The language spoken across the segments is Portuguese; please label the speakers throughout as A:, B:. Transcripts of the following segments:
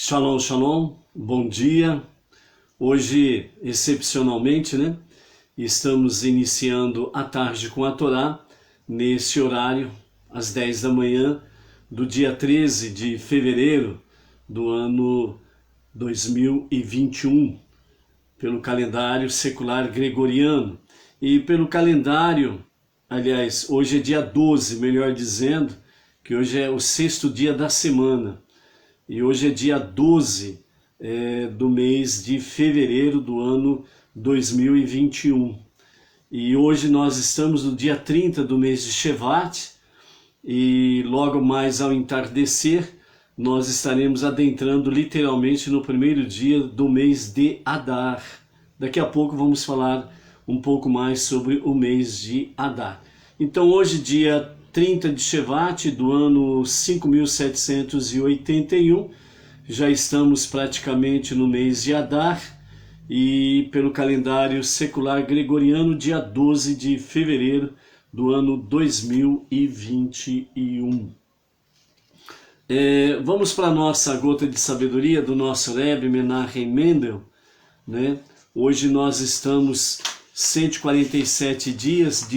A: Shalom, shalom, bom dia. Hoje, excepcionalmente, estamos iniciando a tarde com a Torá, nesse horário, às 10 da manhã, do dia 13 de fevereiro do ano 2021, pelo calendário secular gregoriano. E pelo calendário, aliás, hoje é dia 12, melhor dizendo, que hoje é o sexto dia da semana. E hoje é dia 12 do mês de fevereiro do ano 2021. E hoje nós estamos no dia 30 do mês de Shevat, e logo mais ao entardecer, nós estaremos adentrando literalmente no primeiro dia do mês de Adar. Daqui a pouco vamos falar um pouco mais sobre o mês de Adar. Então hoje, dia 30 de Shevat do ano 5781, já estamos praticamente no mês de Adar, e pelo calendário secular gregoriano, dia 12 de fevereiro do ano 2021. Vamos para a nossa gota de sabedoria do nosso Rebbe Menachem Mendel, Hoje nós estamos 147 dias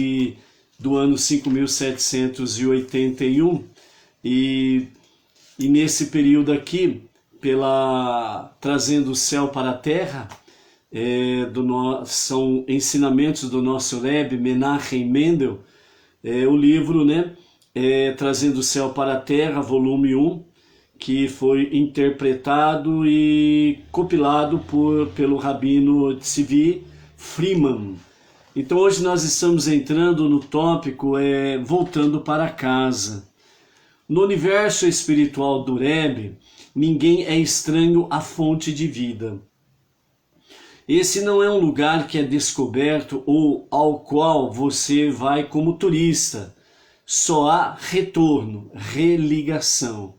A: do ano 5781, e nesse período aqui, trazendo o céu para a terra, são ensinamentos do nosso Rebbe Menachem Mendel, o livro, Trazendo o Céu para a Terra, volume 1, que foi interpretado e compilado pelo Rabino Tzvi Freeman. Então hoje nós estamos entrando no tópico voltando para casa. No universo espiritual do Rebbe, ninguém é estranho à fonte de vida. Esse não é um lugar que é descoberto ou ao qual você vai como turista. Só há retorno, religação.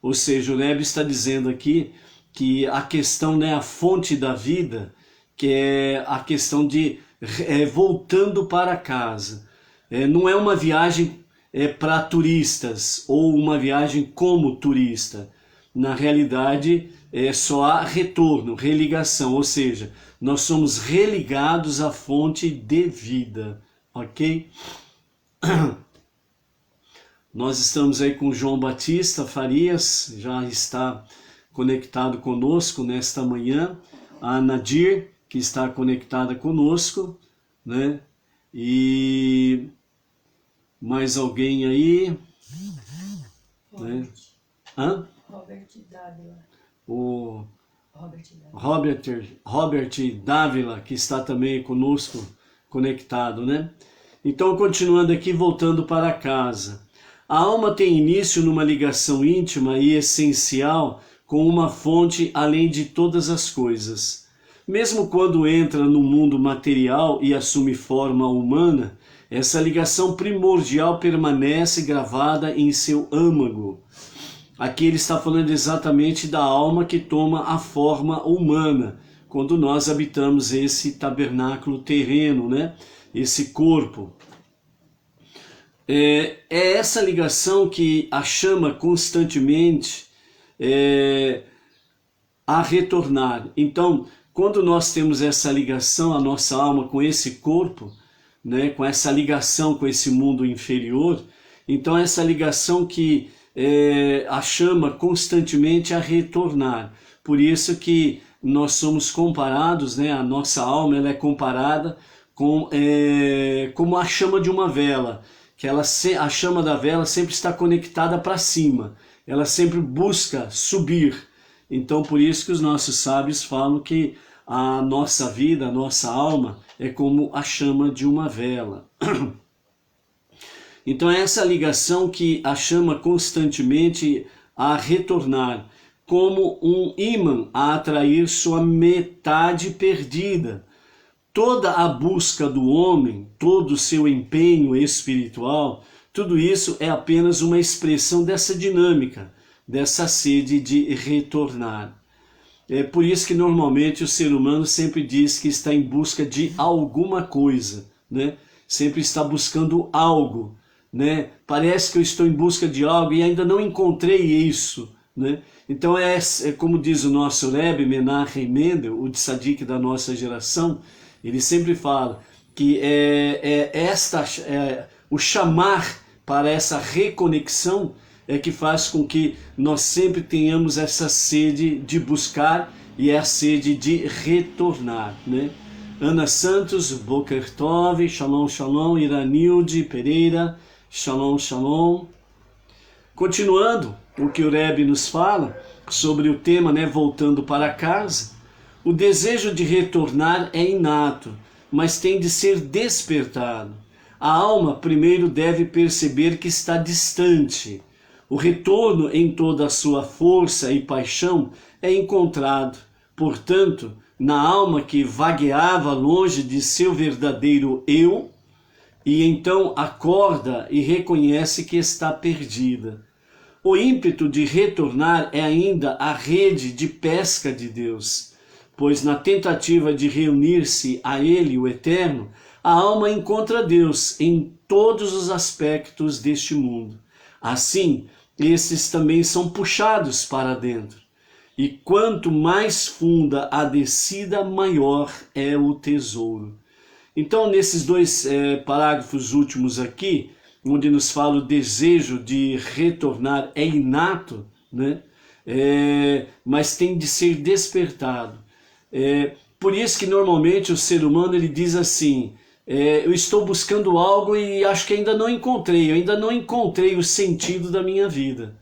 A: Ou seja, o Rebbe está dizendo aqui que a questão, a fonte da vida, que é a questão de voltando para casa. Não é uma viagem para turistas ou uma viagem como turista. Na realidade, só há retorno, religação, ou seja, nós somos religados à fonte de vida, ok? Nós estamos aí com João Batista Farias, já está conectado conosco nesta manhã, a Nadir, que está conectada conosco, E mais alguém aí?
B: Robert Dávila.
A: O Robert Dávila, que está também conosco, conectado, Então, continuando aqui, voltando para casa. A alma tem início numa ligação íntima e essencial com uma fonte além de todas as coisas. Mesmo quando entra no mundo material e assume forma humana, essa ligação primordial permanece gravada em seu âmago. Aqui ele está falando exatamente da alma que toma a forma humana, quando nós habitamos esse tabernáculo terreno, esse corpo. É essa ligação que a chama constantemente a retornar. Então, quando nós temos essa ligação, a nossa alma com esse corpo, com essa ligação com esse mundo inferior, então essa ligação que a chama constantemente a retornar. Por isso que nós somos comparados, a nossa alma ela é comparada como a chama de uma vela, que a chama da vela sempre está conectada para cima, ela sempre busca subir. Então por isso que os nossos sábios falam que a nossa vida, a nossa alma é como a chama de uma vela. Então é essa ligação que a chama constantemente a retornar, como um ímã a atrair sua metade perdida. Toda a busca do homem, todo o seu empenho espiritual, tudo isso é apenas uma expressão dessa dinâmica, dessa sede de retornar. É por isso que normalmente o ser humano sempre diz que está em busca de alguma coisa, Sempre está buscando algo, Parece que eu estou em busca de algo e ainda não encontrei isso, né? Então é como diz o nosso Rebbe Menachem Mendel, o tzadik da nossa geração, ele sempre fala que o chamar para essa reconexão é que faz com que nós sempre tenhamos essa sede de buscar e a sede de retornar, né? Ana Santos, Boker Tov, Shalom, Shalom, Iranilde Pereira, Shalom, Shalom. Continuando o que o Rebbe nos fala sobre o tema, né, voltando para casa, o desejo de retornar é inato, mas tem de ser despertado. A alma primeiro deve perceber que está distante. O retorno em toda a sua força e paixão é encontrado. Portanto, na alma que vagueava longe de seu verdadeiro eu, e então acorda e reconhece que está perdida. O ímpeto de retornar é ainda a rede de pesca de Deus, pois na tentativa de reunir-se a Ele, o Eterno, a alma encontra Deus em todos os aspectos deste mundo. Assim, esses também são puxados para dentro. E quanto mais funda a descida, maior é o tesouro. Então, nesses dois parágrafos últimos aqui, onde nos fala o desejo de retornar é inato, né? Mas tem de ser despertado. Por isso que normalmente o ser humano ele diz assim, eu estou buscando algo e acho que ainda não encontrei, eu ainda não encontrei o sentido da minha vida,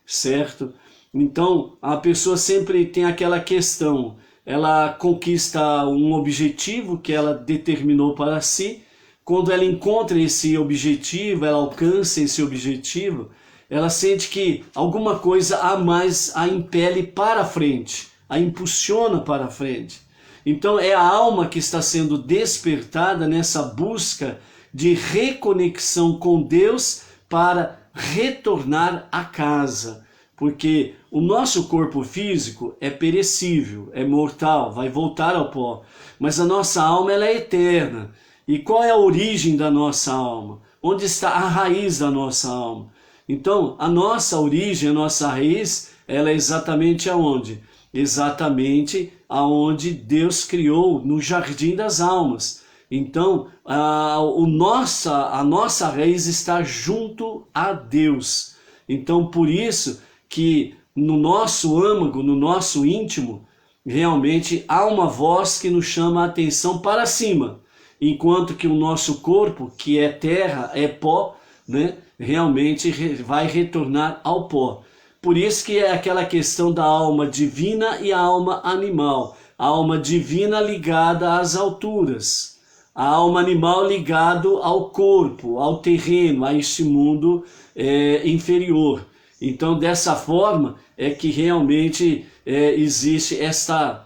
A: certo? Então a pessoa sempre tem aquela questão, ela conquista um objetivo que ela determinou para si. Quando ela encontra esse objetivo, ela alcança esse objetivo, ela sente que alguma coisa a mais a impele para frente, a impulsiona para frente. Então é a alma que está sendo despertada nessa busca de reconexão com Deus para retornar à casa. Porque o nosso corpo físico é perecível, é mortal, vai voltar ao pó. Mas a nossa alma ela é eterna. E qual é a origem da nossa alma? Onde está a raiz da nossa alma? Então, a nossa origem, a nossa raiz, ela é exatamente aonde? Exatamente aonde Deus criou, no jardim das almas. Então, a nossa raiz está junto a Deus. Então, por isso que no nosso âmago, no nosso íntimo, realmente há uma voz que nos chama a atenção para cima. Enquanto que o nosso corpo, que é terra, é pó, né, realmente vai retornar ao pó. Por isso que é aquela questão da alma divina e a alma animal. A alma divina ligada às alturas. A alma animal ligada ao corpo, ao terreno, a este mundo inferior. Então, dessa forma, é que realmente existe esta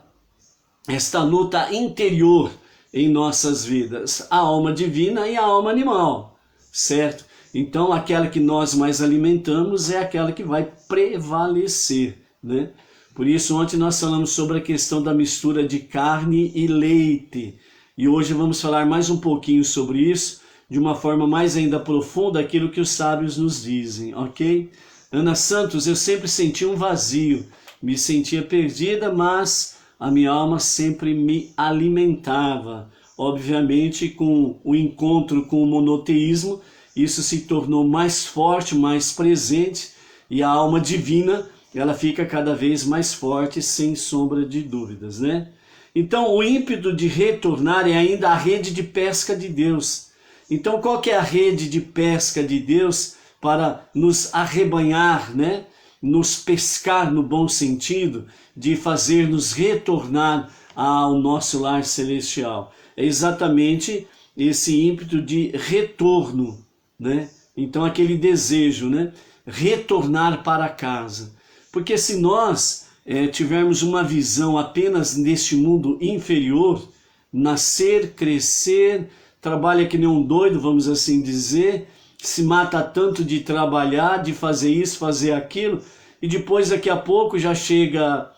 A: luta interior em nossas vidas, a alma divina e a alma animal, certo? Então, aquela que nós mais alimentamos é aquela que vai prevalecer, né? Por isso, ontem nós falamos sobre a questão da mistura de carne e leite. E hoje vamos falar mais um pouquinho sobre isso, de uma forma mais ainda profunda, aquilo que os sábios nos dizem, ok? Ana Santos, eu sempre senti um vazio, me sentia perdida, mas a minha alma sempre me alimentava. Obviamente, com o encontro com o monoteísmo, isso se tornou mais forte, mais presente, e a alma divina, ela fica cada vez mais forte, sem sombra de dúvidas, né? Então, o ímpeto de retornar é ainda a rede de pesca de Deus. Então, qual que é a rede de pesca de Deus para nos arrebanhar, né? Nos pescar no bom sentido, de fazer-nos retornar ao nosso lar celestial? É exatamente esse ímpeto de retorno, né? Então, aquele desejo, né? Retornar para casa. Porque se nós tivermos uma visão apenas neste mundo inferior, nascer, crescer, trabalha que nem um doido, vamos assim dizer, se mata tanto de trabalhar, de fazer isso, fazer aquilo, e depois daqui a pouco já chega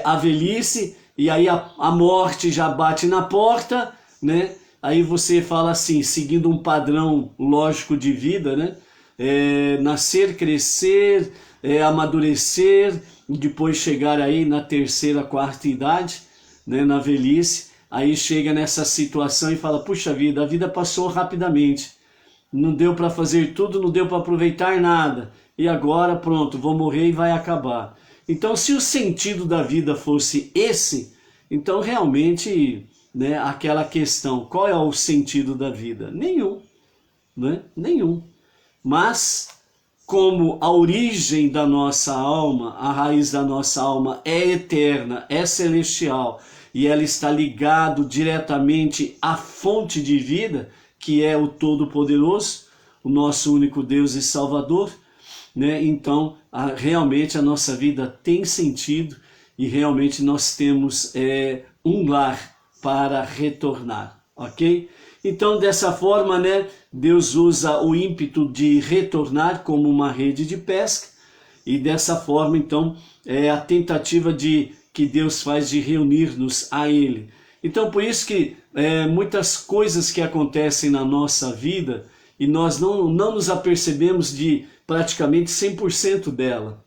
A: a velhice, e aí a morte já bate na porta, né? Aí você fala assim, seguindo um padrão lógico de vida, né? Nascer, crescer, amadurecer, e depois chegar aí na terceira, quarta idade, né, na velhice, aí chega nessa situação e fala, puxa vida, a vida passou rapidamente, não deu para fazer tudo, não deu para aproveitar nada, e agora pronto, vou morrer e vai acabar. Então se o sentido da vida fosse esse, então realmente, né, aquela questão, qual é o sentido da vida? Nenhum, né? Nenhum. Mas como a origem da nossa alma, a raiz da nossa alma é eterna, é celestial, e ela está ligada diretamente à fonte de vida, que é o Todo-Poderoso, o nosso único Deus e Salvador, né? Então, realmente a nossa vida tem sentido e realmente nós temos um lar para retornar, ok? Então, dessa forma, né, Deus usa o ímpeto de retornar como uma rede de pesca, e dessa forma, então, é a tentativa que Deus faz de reunir-nos a Ele. Então, por isso que muitas coisas que acontecem na nossa vida, e nós não nos apercebemos de praticamente 100% dela.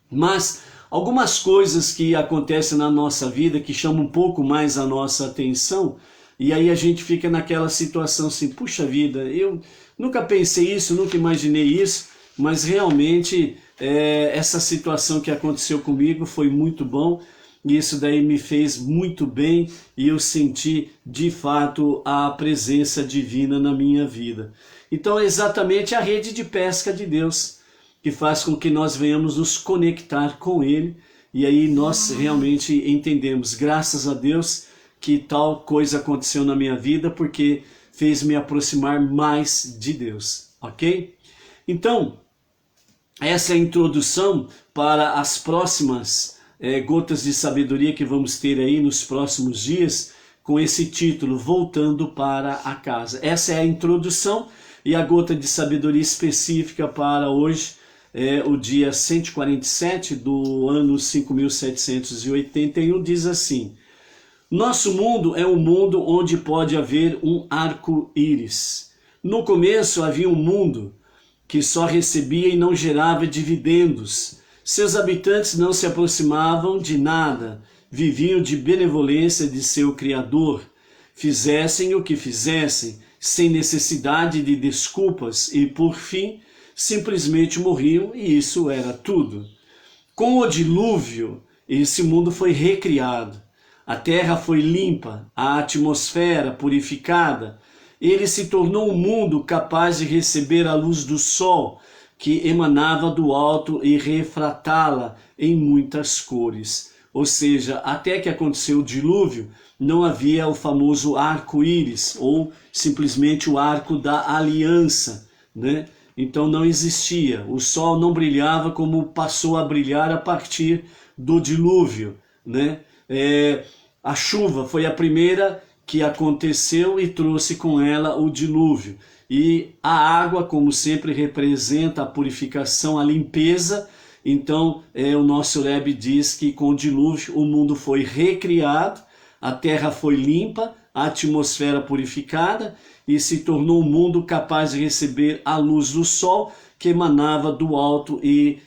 A: Mas algumas coisas que acontecem na nossa vida, que chamam um pouco mais a nossa atenção, e aí a gente fica naquela situação assim, puxa vida, eu nunca pensei isso, nunca imaginei isso, mas realmente essa situação que aconteceu comigo foi muito bom, e isso daí me fez muito bem, e eu senti de fato a presença divina na minha vida. Então é exatamente a rede de pesca de Deus, que faz com que nós venhamos nos conectar com Ele, e aí nós realmente entendemos, graças a Deus, que tal coisa aconteceu na minha vida, porque fez me aproximar mais de Deus, ok? Então, essa é a introdução para as próximas gotas de sabedoria que vamos ter aí nos próximos dias, com esse título, Voltando para a Casa. Essa é a introdução, e a gota de sabedoria específica para hoje, o dia 147 do ano 5781, diz assim: nosso mundo é um mundo onde pode haver um arco-íris. No começo havia um mundo que só recebia e não gerava dividendos. Seus habitantes não se aproximavam de nada, viviam de benevolência de seu Criador. Fizessem o que fizessem, sem necessidade de desculpas, e por fim, simplesmente morriam, e isso era tudo. Com o dilúvio, esse mundo foi recriado. A terra foi limpa, a atmosfera purificada. Ele se tornou um mundo capaz de receber a luz do sol, que emanava do alto, e refratá-la em muitas cores. Ou seja, até que aconteceu o dilúvio, não havia o famoso arco-íris, ou simplesmente o arco da aliança, né? Então não existia. O sol não brilhava como passou a brilhar a partir do dilúvio, né? A chuva foi a primeira que aconteceu e trouxe com ela o dilúvio. E a água, como sempre, representa a purificação, a limpeza. Então, o nosso Rebbe diz que com o dilúvio o mundo foi recriado, a terra foi limpa, a atmosfera purificada, e se tornou um mundo capaz de receber a luz do sol, que emanava do alto, e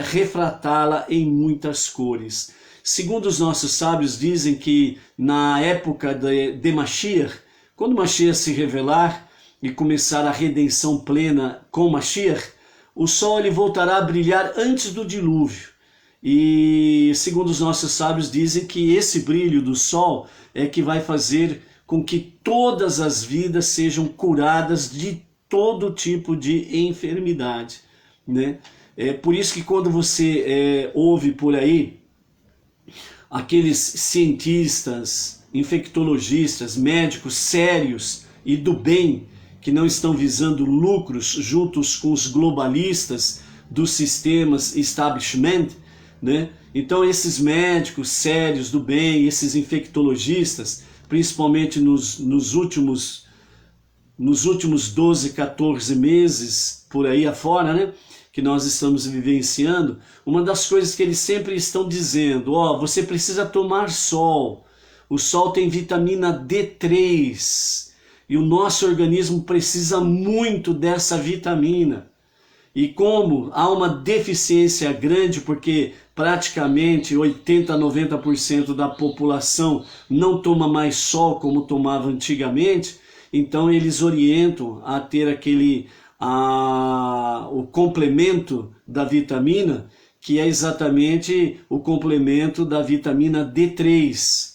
A: refratá-la em muitas cores. Segundo os nossos sábios, dizem que na época de Mashiach, quando Mashiach se revelar e começar a redenção plena com Mashiach, o sol ele voltará a brilhar antes do dilúvio. E segundo os nossos sábios, dizem que esse brilho do sol é que vai fazer com que todas as vidas sejam curadas de todo tipo de enfermidade, né? É por isso que quando você ouve por aí aqueles cientistas, infectologistas, médicos sérios e do bem, que não estão visando lucros juntos com os globalistas dos sistemas establishment, né? Então esses médicos sérios do bem, esses infectologistas, principalmente nos últimos 12, 14 meses, por aí afora, né? Que nós estamos vivenciando, uma das coisas que eles sempre estão dizendo, você precisa tomar sol, o sol tem vitamina D3, e o nosso organismo precisa muito dessa vitamina. E como há uma deficiência grande, porque praticamente 80 a 90% da população não toma mais sol como tomava antigamente, então eles orientam a ter o complemento da vitamina, que é exatamente o complemento da vitamina D3,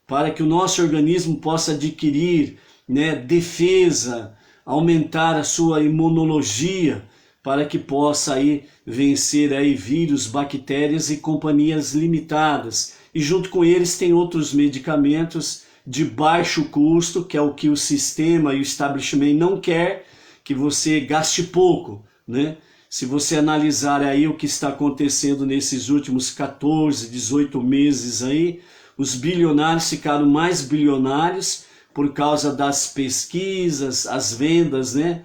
A: para que o nosso organismo possa adquirir, né, defesa, aumentar a sua imunologia, para que possa aí vencer aí vírus, bactérias e companhias limitadas. E junto com eles tem outros medicamentos de baixo custo, que é o que o sistema e o establishment não quer, que você gaste pouco, né? Se você analisar aí o que está acontecendo nesses últimos 14, 18 meses aí, os bilionários ficaram mais bilionários por causa das pesquisas, as vendas, né?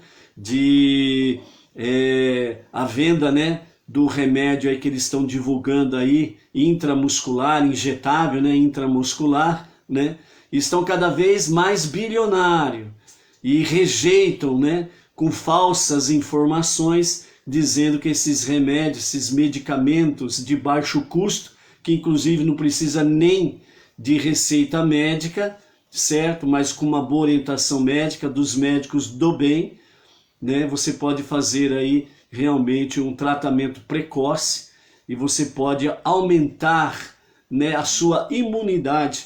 A: A venda, né, do remédio aí que eles estão divulgando aí, intramuscular, injetável, né, intramuscular, né, estão cada vez mais bilionários e rejeitam, né, com falsas informações, dizendo que esses remédios, esses medicamentos de baixo custo, que inclusive não precisa nem de receita médica, certo? Mas com uma boa orientação médica dos médicos do bem, né, você pode fazer aí realmente um tratamento precoce e você pode aumentar, né, a sua imunidade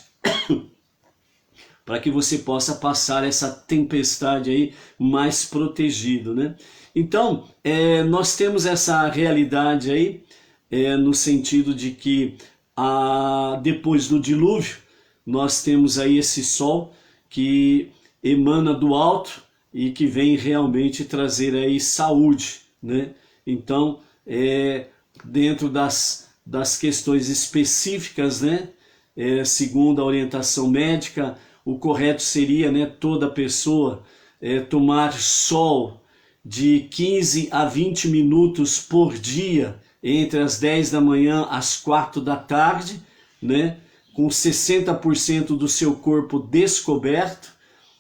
A: para que você possa passar essa tempestade aí mais protegido, né? Então, nós temos essa realidade aí, no sentido de que depois do dilúvio, nós temos aí esse sol que emana do alto e que vem realmente trazer aí saúde, né? Então, dentro das questões específicas, né, segundo a orientação médica, o correto seria, né, toda pessoa tomar sol de 15 a 20 minutos por dia, entre as 10 da manhã às 4 da tarde, né, com 60% do seu corpo descoberto,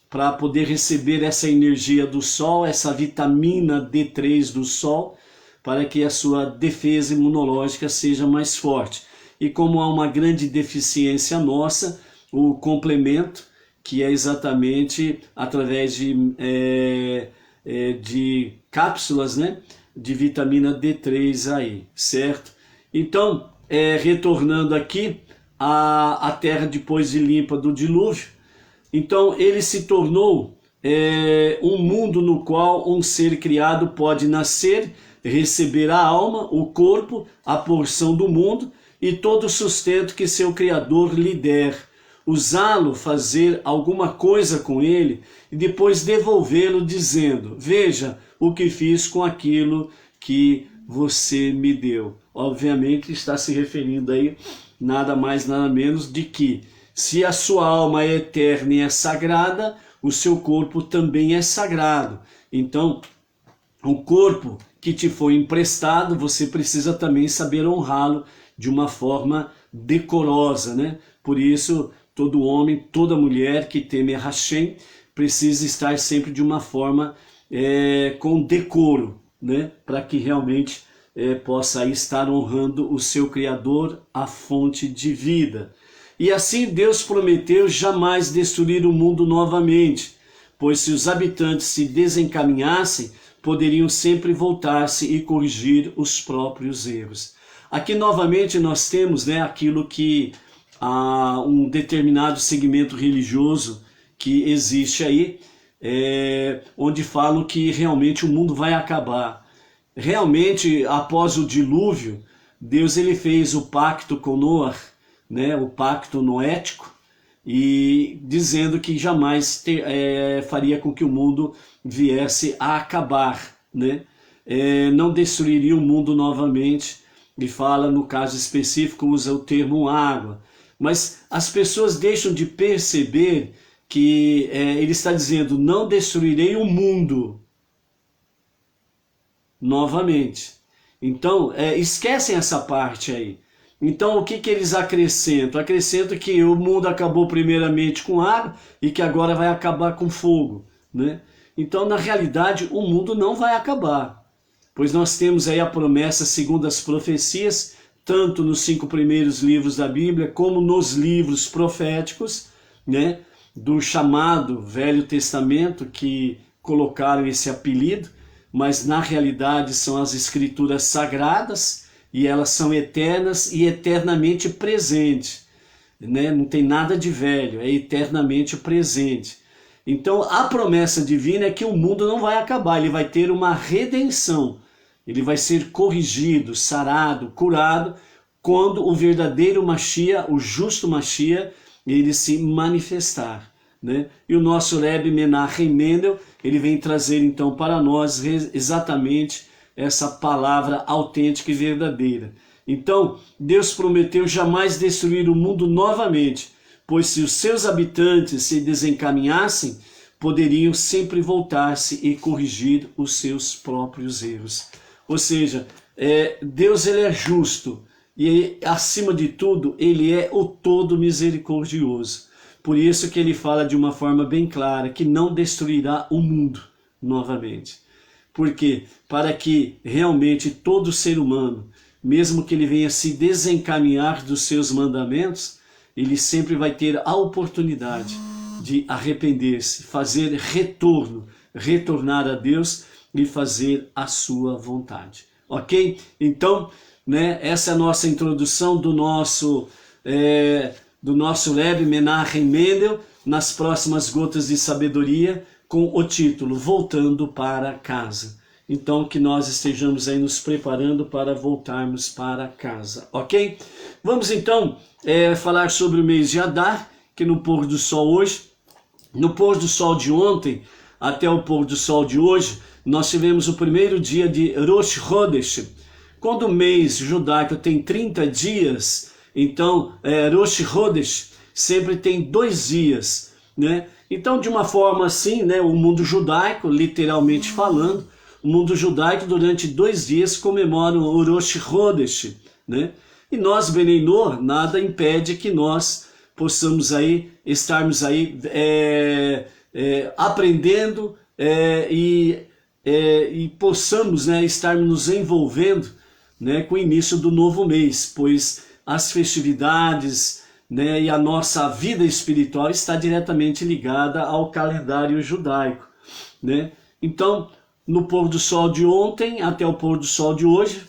A: para poder receber essa energia do sol, essa vitamina D3 do sol, para que a sua defesa imunológica seja mais forte. E como há uma grande deficiência nossa, o complemento, que é exatamente através de cápsulas, né, de vitamina D3 aí, certo? Então, retornando aqui à terra depois de limpa do dilúvio, então ele se tornou um mundo no qual um ser criado pode nascer, receber a alma, o corpo, a porção do mundo e todo o sustento que seu Criador lhe der, usá-lo, fazer alguma coisa com ele e depois devolvê-lo dizendo: veja o que fiz com aquilo que você me deu. Obviamente está se referindo aí nada mais nada menos de que se a sua alma é eterna e é sagrada, o seu corpo também é sagrado. Então, o corpo que te foi emprestado, você precisa também saber honrá-lo de uma forma decorosa, né? Por isso, todo homem, toda mulher que teme a Hashem precisa estar sempre de uma forma com decoro, né? Para que realmente possa aí estar honrando o seu Criador, a fonte de vida. E assim Deus prometeu jamais destruir o mundo novamente, pois se os habitantes se desencaminhassem, poderiam sempre voltar-se e corrigir os próprios erros. Aqui novamente nós temos, né, aquilo que um determinado segmento religioso que existe aí, onde falam que realmente o mundo vai acabar. Realmente, após o dilúvio, Deus ele fez o pacto com Noé, né, o pacto noético, e dizendo que jamais faria com que o mundo viesse a acabar, né? Não destruiria o mundo novamente, e fala, no caso específico, usa o termo água. Mas as pessoas deixam de perceber que ele está dizendo: não destruirei o mundo novamente. Então, esquecem essa parte aí. Então, o que eles acrescentam? Acrescentam que o mundo acabou primeiramente com água e que agora vai acabar com fogo, né? Então, na realidade, o mundo não vai acabar. pois nós temos aí a promessa segundo as profecias, tanto nos 5 primeiros livros da Bíblia, como nos livros proféticos, né, do chamado Velho Testamento, que colocaram esse apelido, mas na realidade são as escrituras sagradas, e elas são eternas e eternamente presentes, né? Não tem nada de velho, é eternamente presente. Então a promessa divina é que o mundo não vai acabar, ele vai ter uma redenção, ele vai ser corrigido, sarado, curado, quando o verdadeiro Mashiach, o justo Mashiach, ele se manifestar, né? E o nosso Rebbe Menachem Mendel, ele vem trazer então para nós exatamente essa palavra autêntica e verdadeira. Então, Deus prometeu jamais destruir o mundo novamente, pois se os seus habitantes se desencaminhassem, poderiam sempre voltar-se e corrigir os seus próprios erros. Ou seja, Deus ele é justo e, acima de tudo, ele é o todo misericordioso. Por isso que ele fala de uma forma bem clara que não destruirá o mundo novamente. Por quê? Para que realmente todo ser humano, mesmo que ele venha se desencaminhar dos seus mandamentos, ele sempre vai ter a oportunidade de arrepender-se, fazer retorno, retornar a Deus e fazer a sua vontade. Ok? Então, né, essa é a nossa introdução do nosso Rebbe Menachem Mendel, nas próximas gotas de sabedoria, com o título Voltando para Casa. Então, que nós estejamos aí nos preparando para voltarmos para casa, ok? Vamos então falar sobre o mês de Adar, que no pôr do sol hoje, no pôr do sol de ontem até o pôr do sol de hoje, nós tivemos o primeiro dia de Rosh Chodesh. Quando o mês judaico tem 30 dias, então Rosh Chodesh sempre tem 2 dias, né? Então, de uma forma assim, né, o mundo judaico, literalmente falando, o mundo judaico durante 2 dias comemora o Rosh Chodesh, né? E nós, Benei Noach, nada impede que nós possamos aí, estarmos aí aprendendo e possamos, né, estarmos nos envolvendo, né, com o início do novo mês, pois as festividades, né, e a nossa vida espiritual está diretamente ligada ao calendário judaico, né? Então, no pôr do sol de ontem até o pôr do sol de hoje,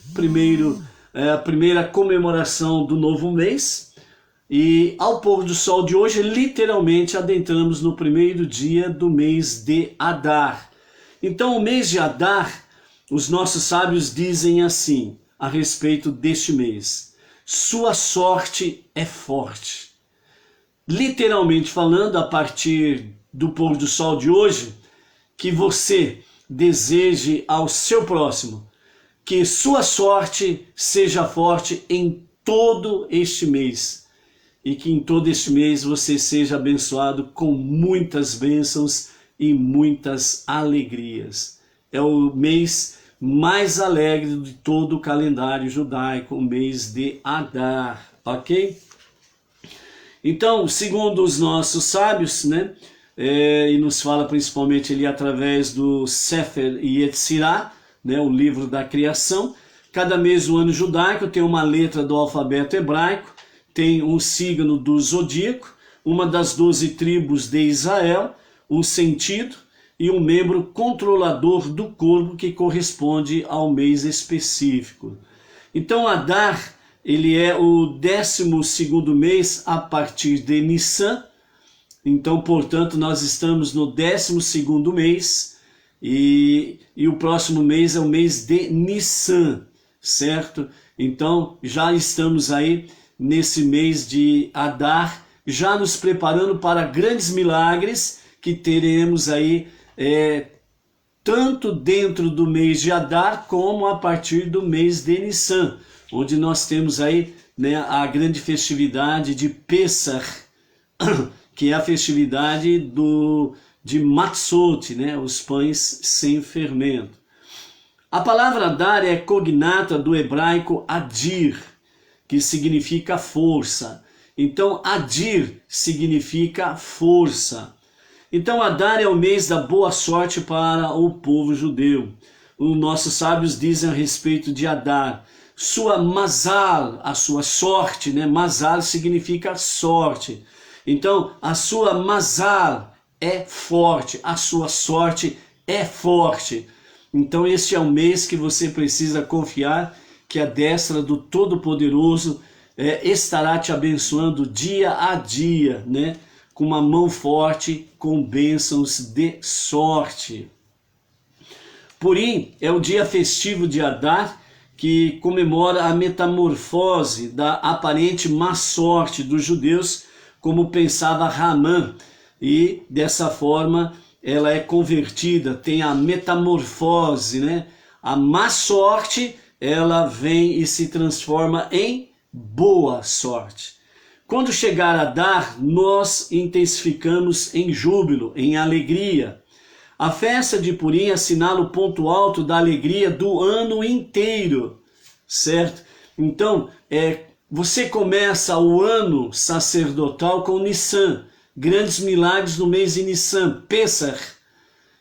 A: a primeira comemoração do novo mês, e ao pôr do sol de hoje, literalmente adentramos no primeiro dia do mês de Adar. Então, o mês de Adar, os nossos sábios dizem assim, a respeito deste mês: sua sorte é forte. Literalmente falando, a partir do pôr do sol de hoje, que você deseje ao seu próximo que sua sorte seja forte em todo este mês, e que em todo este mês você seja abençoado com muitas bênçãos e muitas alegrias. É o mês mais alegre de todo o calendário judaico, o mês de Adar, ok? Então, segundo os nossos sábios, né, e nos fala principalmente ali através do Sefer Yetzirah, né, o livro da criação, cada mês do ano judaico tem uma letra do alfabeto hebraico, tem um signo do zodíaco, uma das 12 tribos de Israel, um sentido e um membro controlador do corpo que corresponde ao mês específico. Então Adar, ele é o 12º mês a partir de Nissan. Então, portanto, nós estamos no 12º mês e o próximo mês é o mês de Nissan, certo? Então, já estamos aí nesse mês de Adar, já nos preparando para grandes milagres que teremos aí, tanto dentro do mês de Adar, como a partir do mês de Nissan, onde nós temos aí, né, a grande festividade de Pesach, que é a festividade de Matzot, né, os pães sem fermento. A palavra Adar é cognata do hebraico Adir, que significa força. Então, Adir significa força. Então, Adar é o mês da boa sorte para o povo judeu. os nossos sábios dizem a respeito de Adar. Sua mazal, a sua sorte, né? Mazal significa sorte. Então, a sua mazal é forte, a sua sorte é forte. Então, este é o mês que você precisa confiar que a destra do Todo-Poderoso estará te abençoando dia a dia, né? Com uma mão forte, com bênçãos de sorte. Purim é o dia festivo de Adar, que comemora a metamorfose da aparente má sorte dos judeus, como pensava Ramã, e dessa forma ela é convertida, tem a metamorfose, né? A má sorte, ela vem e se transforma em boa sorte. Quando chegar Adar, nós intensificamos em júbilo, em alegria. A festa de Purim assinala o ponto alto da alegria do ano inteiro, certo? Então, você começa o ano sacerdotal com Nissan, grandes milagres no mês de Nissan, Pesach,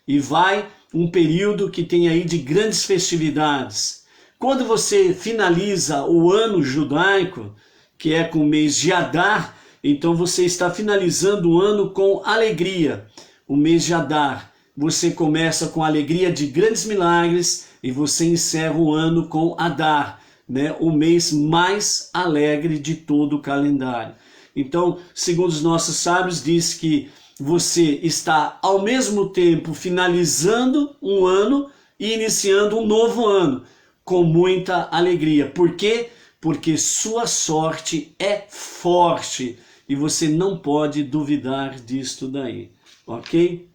A: e vai um período que tem aí de grandes festividades. Quando você finaliza o ano judaico, que é com o mês de Adar, então você está finalizando o ano com alegria, o mês de Adar. Você começa com a alegria de grandes milagres e você encerra o ano com Adar, né? O mês mais alegre de todo o calendário. Então, segundo os nossos sábios, diz que você está ao mesmo tempo finalizando um ano e iniciando um novo ano com muita alegria. Por quê? Porque sua sorte é forte e você não pode duvidar disto daí, ok?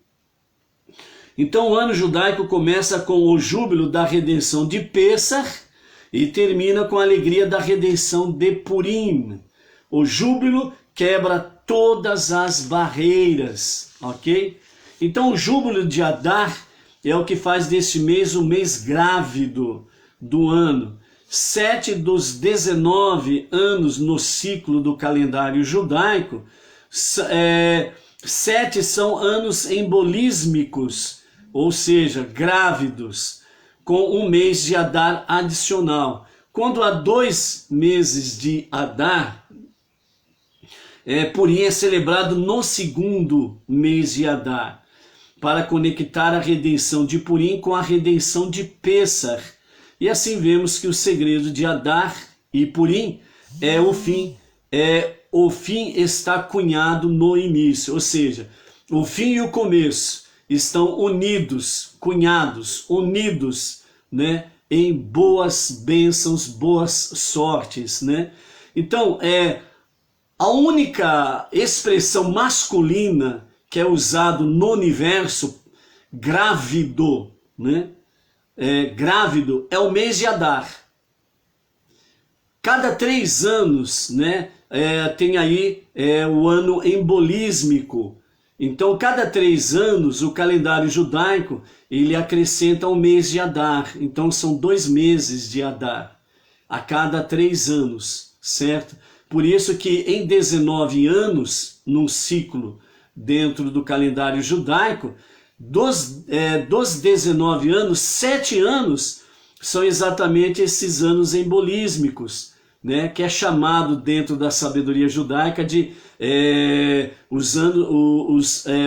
A: Então o ano judaico começa com o júbilo da redenção de Pesach e termina com a alegria da redenção de Purim. O júbilo quebra todas as barreiras, ok? Então o júbilo de Adar é o que faz deste mês o mês grávido do ano. 7 dos 19 anos no ciclo do calendário judaico, 7 são anos embolísmicos, ou seja, grávidos, com um mês de Adar adicional. Quando há 2 meses de Adar, Purim é celebrado no segundo mês de Adar, para conectar a redenção de Purim com a redenção de Pesach. E assim vemos que o segredo de Adar e Purim é o fim está cunhado no início, ou seja, o fim e o começo estão unidos, cunhados, unidos, né, em boas bênçãos, boas sortes, né? Então, a única expressão masculina que é usado no universo grávido, né? Grávido é o mês de Adar. Cada 3 anos, né, tem aí o ano embolísmico. Então, cada 3 anos, o calendário judaico, ele acrescenta o mês de Adar. Então, são 2 meses de Adar, a cada 3 anos, certo? Por isso que em 19 anos, num ciclo dentro do calendário judaico, dos 19 anos, 7 anos são exatamente esses anos embolísmicos, né, que é chamado dentro da sabedoria judaica de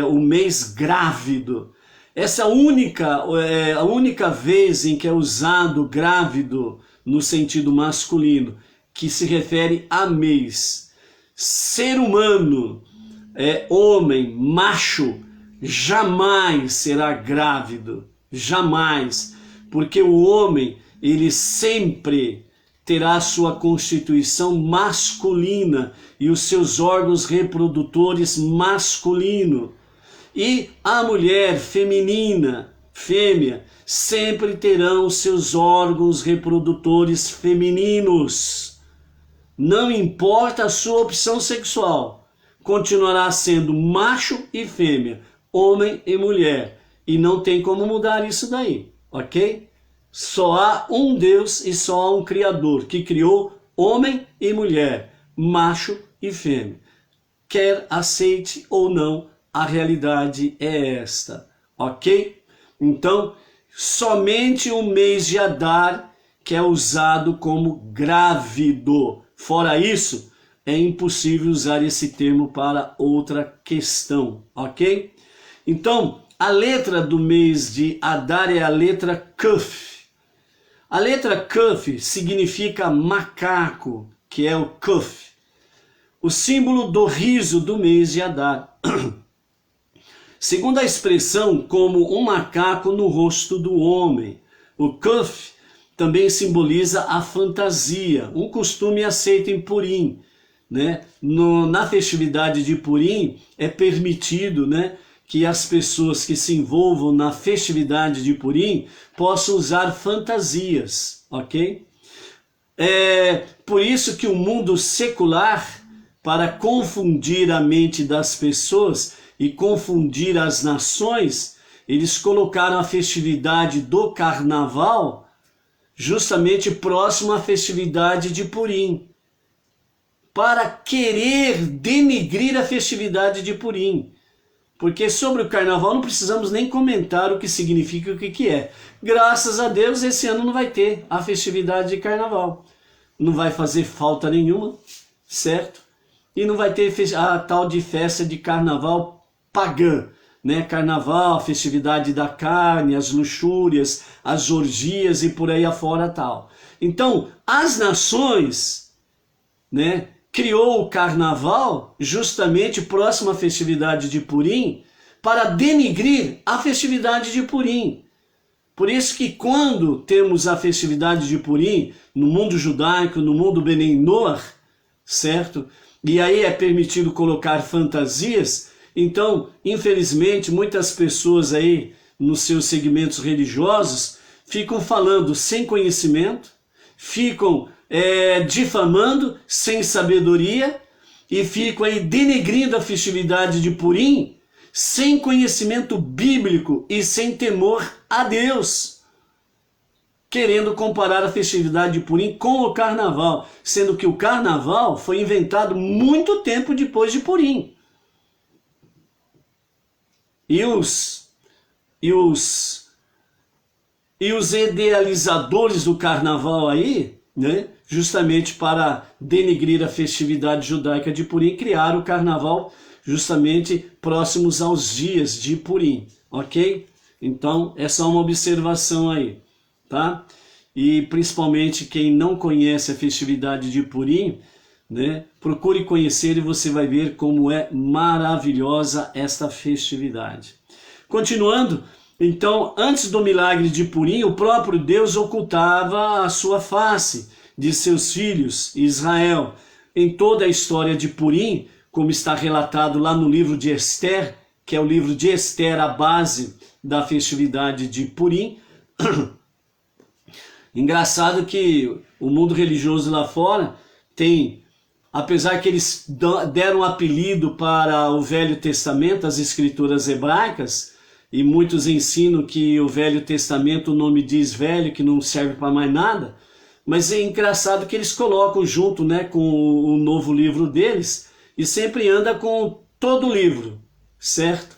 A: o mês grávido. Essa é a única vez em que é usado grávido no sentido masculino, que se refere a mês. Ser humano, homem, macho, jamais será grávido, jamais, porque o homem, ele sempre terá sua constituição masculina e os seus órgãos reprodutores masculino. E a mulher feminina, fêmea, sempre terão seus órgãos reprodutores femininos. Não importa a sua opção sexual, continuará sendo macho e fêmea, homem e mulher, e não tem como mudar isso daí, ok? Só há um Deus e só há um Criador que criou homem e mulher, macho e fêmea. Quer aceite ou não, a realidade é esta, ok? Então, somente o mês de Adar, que é usado como grávido. Fora isso, é impossível usar esse termo para outra questão, ok? Então, a letra do mês de Adar é a letra Kuf. A letra Kuf significa macaco, que é o Kuf. O símbolo do riso do mês de Adar. Segundo a expressão, como um macaco no rosto do homem. O Kuf também simboliza a fantasia, um costume aceito em Purim, né? Na festividade de Purim é permitido, né, que as pessoas que se envolvam na festividade de Purim possam usar fantasias, ok? É por isso que o mundo secular, para confundir a mente das pessoas e confundir as nações, eles colocaram a festividade do carnaval justamente próximo à festividade de Purim, para querer denegrir a festividade de Purim. Porque sobre o carnaval não precisamos nem comentar o que significa e o que é. Graças a Deus esse ano não vai ter a festividade de carnaval. Não vai fazer falta nenhuma, certo? E não vai ter a tal de festa de carnaval pagã, né? Carnaval, festividade da carne, as luxúrias, as orgias e por aí afora tal. Então, as nações, né, criou o carnaval justamente próximo à festividade de Purim para denegrir a festividade de Purim. Por isso que quando temos a festividade de Purim no mundo judaico, no mundo Benei Noach, certo? E aí é permitido colocar fantasias. Então, infelizmente, muitas pessoas aí nos seus segmentos religiosos ficam falando sem conhecimento, ficam difamando sem sabedoria e ficam aí denegrindo a festividade de Purim sem conhecimento bíblico e sem temor a Deus, querendo comparar a festividade de Purim com o carnaval, sendo que o carnaval foi inventado muito tempo depois de Purim. E os idealizadores do carnaval aí, né, justamente para denegrir a festividade judaica de Purim, criaram o carnaval justamente próximos aos dias de Purim, ok? Então, é só uma observação aí, tá? E principalmente quem não conhece a festividade de Purim, né, procure conhecer e você vai ver como é maravilhosa esta festividade. Continuando, então, antes do milagre de Purim, o próprio Deus ocultava a sua face de seus filhos, Israel. Em toda a história de Purim, como está relatado lá no livro de Esther, que é o livro de Esther, a base da festividade de Purim. Engraçado que o mundo religioso lá fora tem, apesar que eles deram um apelido para o Velho Testamento, as escrituras hebraicas, e muitos ensinam que o Velho Testamento, o nome diz velho, que não serve para mais nada, mas é engraçado que eles colocam junto, né, com o novo livro deles, e sempre anda com todo o livro, certo?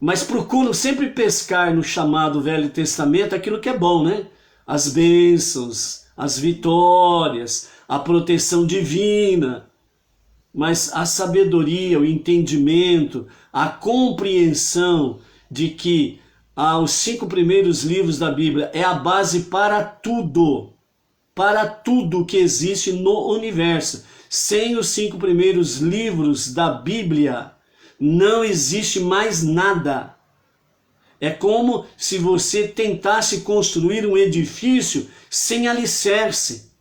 A: Mas procuram sempre pescar no chamado Velho Testamento aquilo que é bom, né? As bênçãos, as vitórias, a proteção divina. Mas a sabedoria, o entendimento, a compreensão de que os 5 primeiros livros da Bíblia é a base para tudo que existe no universo. Sem os 5 primeiros livros da Bíblia, não existe mais nada. É como se você tentasse construir um edifício sem alicerce,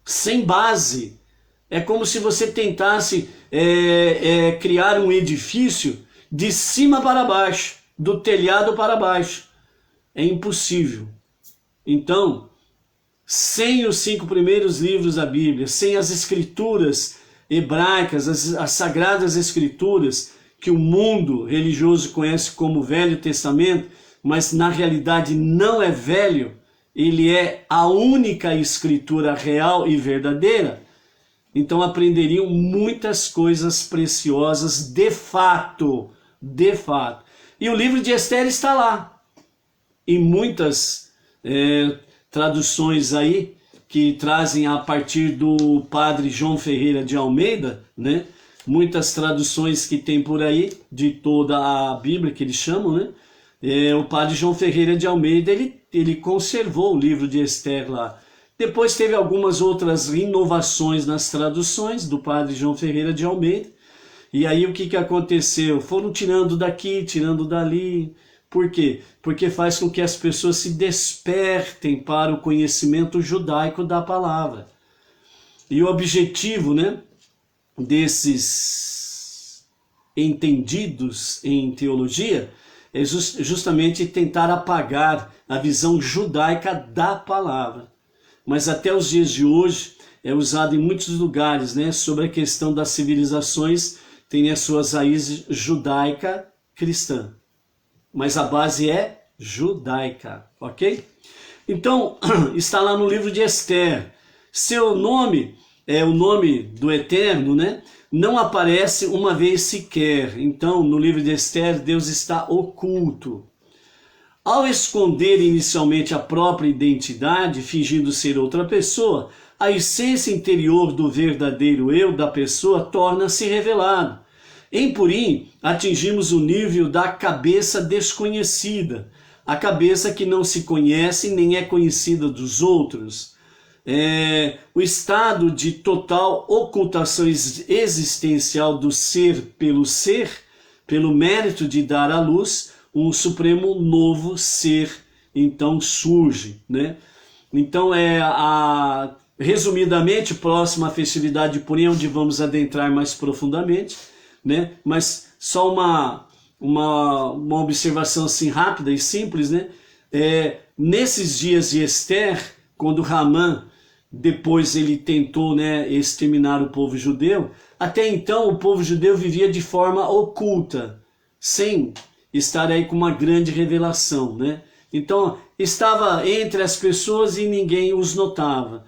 A: sem base. É como se você tentasse criar um edifício de cima para baixo, do telhado para baixo. É impossível. Então, sem os 5 primeiros livros da Bíblia, sem as escrituras hebraicas, as sagradas escrituras, que o mundo religioso conhece como Velho Testamento, mas na realidade não é velho, ele é a única escritura real e verdadeira, então aprenderiam muitas coisas preciosas de fato, de fato. E o livro de Esther está lá. em muitas traduções aí, que trazem a partir do padre João Ferreira de Almeida, né? Muitas traduções que tem por aí, de toda a Bíblia, que eles chamam, né? O padre João Ferreira de Almeida, ele conservou o livro de Esther lá. Depois teve algumas outras inovações nas traduções do padre João Ferreira de Almeida. E aí o que aconteceu? Foram tirando daqui, tirando dali. Por quê? Porque faz com que as pessoas se despertem para o conhecimento judaico da palavra. E o objetivo, né, desses entendidos em teologia é justamente tentar apagar a visão judaica da palavra. Mas até os dias de hoje é usado em muitos lugares, né, sobre a questão das civilizações, tem as suas raízes judaica cristã. Mas a base é judaica, ok? Então, está lá no livro de Esther. Seu nome é o nome do Eterno, né? Não aparece uma vez sequer. Então, no livro de Esther, Deus está oculto. Ao esconder inicialmente a própria identidade, fingindo ser outra pessoa, a essência interior do verdadeiro eu da pessoa torna-se revelada. Em Purim, atingimos o nível da cabeça desconhecida, a cabeça que não se conhece nem é conhecida dos outros. O estado de total ocultação existencial do ser, pelo mérito de dar à luz, um supremo novo ser, então surge, né? Então resumidamente, próxima à festividade de Purim, onde vamos adentrar mais profundamente, né? Mas só uma observação assim rápida e simples, né? Nesses dias de Esther, quando Ramã depois ele tentou, né, exterminar o povo judeu, até então o povo judeu vivia de forma oculta, sem estar aí com uma grande revelação, né? Então estava entre as pessoas e ninguém os notava.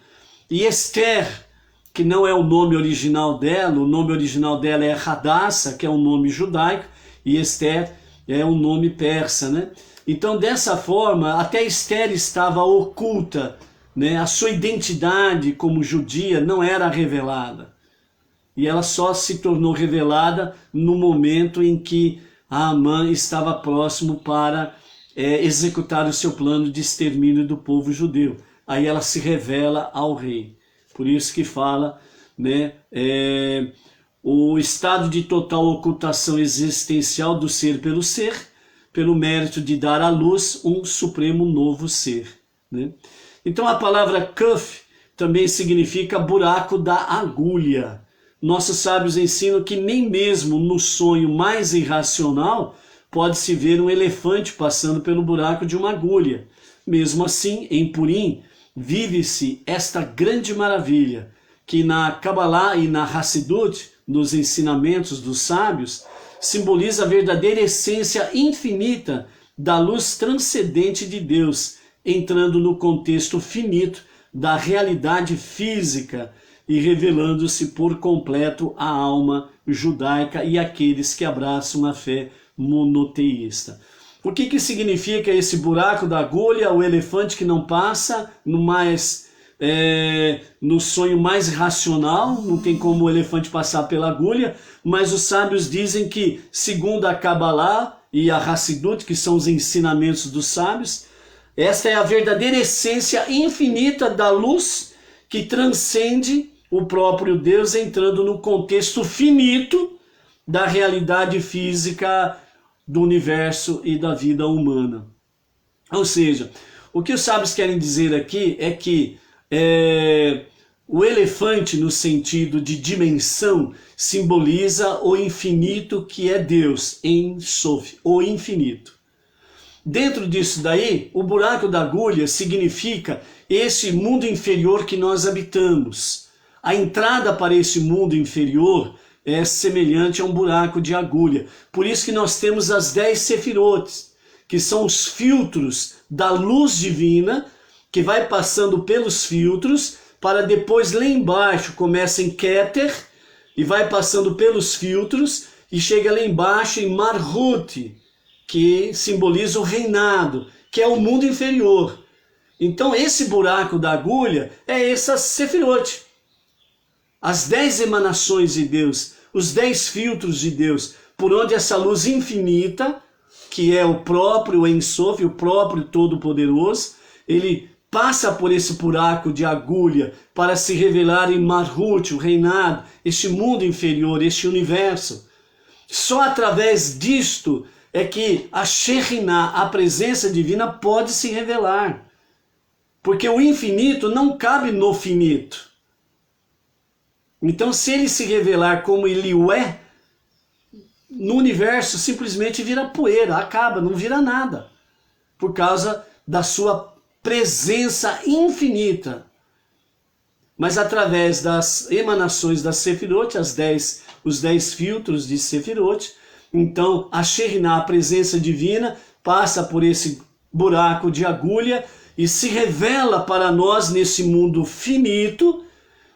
A: E Esther, que não é o nome original dela, o nome original dela é Hadassah, que é um nome judaico, e Esther é um nome persa, né? Então dessa forma, até Esther estava oculta, né? A sua identidade como judia não era revelada. E ela só se tornou revelada no momento em que Amã estava próximo para executar o seu plano de extermínio do povo judeu. Aí ela se revela ao rei. Por isso que fala, né, o estado de total ocultação existencial do ser, pelo mérito de dar à luz um supremo novo ser, né? Então a palavra kuf também significa buraco da agulha. Nossos sábios ensinam que nem mesmo no sonho mais irracional pode-se ver um elefante passando pelo buraco de uma agulha. Mesmo assim, em Purim, vive-se esta grande maravilha, que na Kabbalah e na Hassidut, nos ensinamentos dos sábios, simboliza a verdadeira essência infinita da luz transcendente de Deus, entrando no contexto finito da realidade física e revelando-se por completo à alma judaica e àqueles que abraçam a fé monoteísta. O que significa esse buraco da agulha, o elefante que não passa no sonho mais racional? Não tem como o elefante passar pela agulha, mas os sábios dizem que, segundo a Kabbalah e a Hassidut, que são os ensinamentos dos sábios, esta é a verdadeira essência infinita da luz que transcende o próprio Deus, entrando no contexto finito da realidade física do universo e da vida humana. Ou seja, o que os sábios querem dizer aqui é que o elefante, no sentido de dimensão, simboliza o infinito que é Deus, Ein Sof, o infinito. Dentro disso daí, o buraco da agulha significa esse mundo inferior que nós habitamos. A entrada para esse mundo inferior é semelhante a um buraco de agulha. Por isso que nós temos as 10 sefirotes, que são os filtros da luz divina, que vai passando pelos filtros, para depois lá embaixo começa em Keter, e vai passando pelos filtros, e chega lá embaixo em Marhut, que simboliza o reinado. que é o mundo inferior. Então esse buraco da agulha é essa Sefirot. As 10 emanações de Deus, os 10 filtros de Deus, por onde essa luz infinita, que é o próprio Ein Sof, o próprio Todo-Poderoso, ele passa por esse buraco de agulha para se revelar em Malhut, o reinado, este mundo inferior, este universo. Só através disto é que a Shekhinah, a presença divina, pode se revelar. Porque o infinito não cabe no finito. Então, se ele se revelar como ele é, no universo simplesmente vira poeira, acaba, não vira nada. Por causa da sua presença infinita. Mas através das emanações da Sefirot, os 10 filtros de Sefirot, então a Shekhinah, a presença divina, passa por esse buraco de agulha e se revela para nós nesse mundo finito,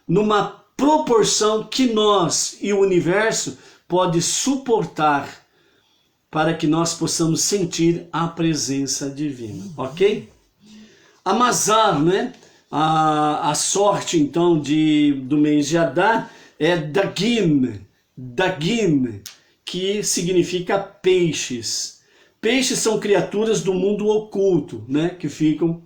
A: numa proporção que nós e o universo pode suportar para que nós possamos sentir a presença divina, ok? A Mazar, né? A sorte então do mês de Adar é Dagim, que significa peixes. Peixes são criaturas do mundo oculto, né? Que ficam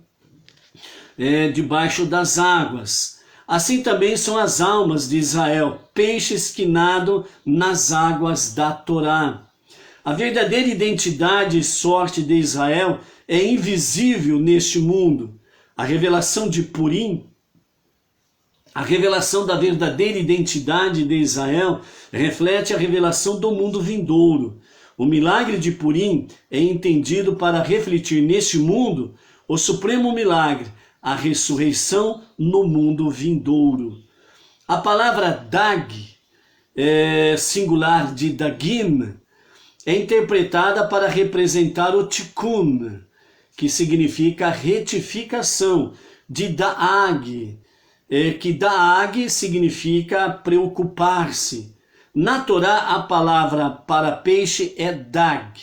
A: debaixo das águas. Assim também são as almas de Israel, peixes que nadam nas águas da Torá. A verdadeira identidade e sorte de Israel é invisível neste mundo. A revelação de Purim, a revelação da verdadeira identidade de Israel, reflete a revelação do mundo vindouro. O milagre de Purim é entendido para refletir neste mundo o supremo milagre, a ressurreição no mundo vindouro. A palavra Dag, singular de Dagim, é interpretada para representar o Tikkun, que significa retificação, de Daag, que Daag significa preocupar-se. Na Torá, a palavra para peixe é Dag.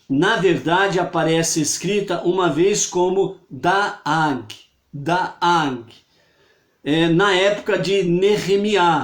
A: Na verdade, aparece escrita uma vez como Daag. Na época de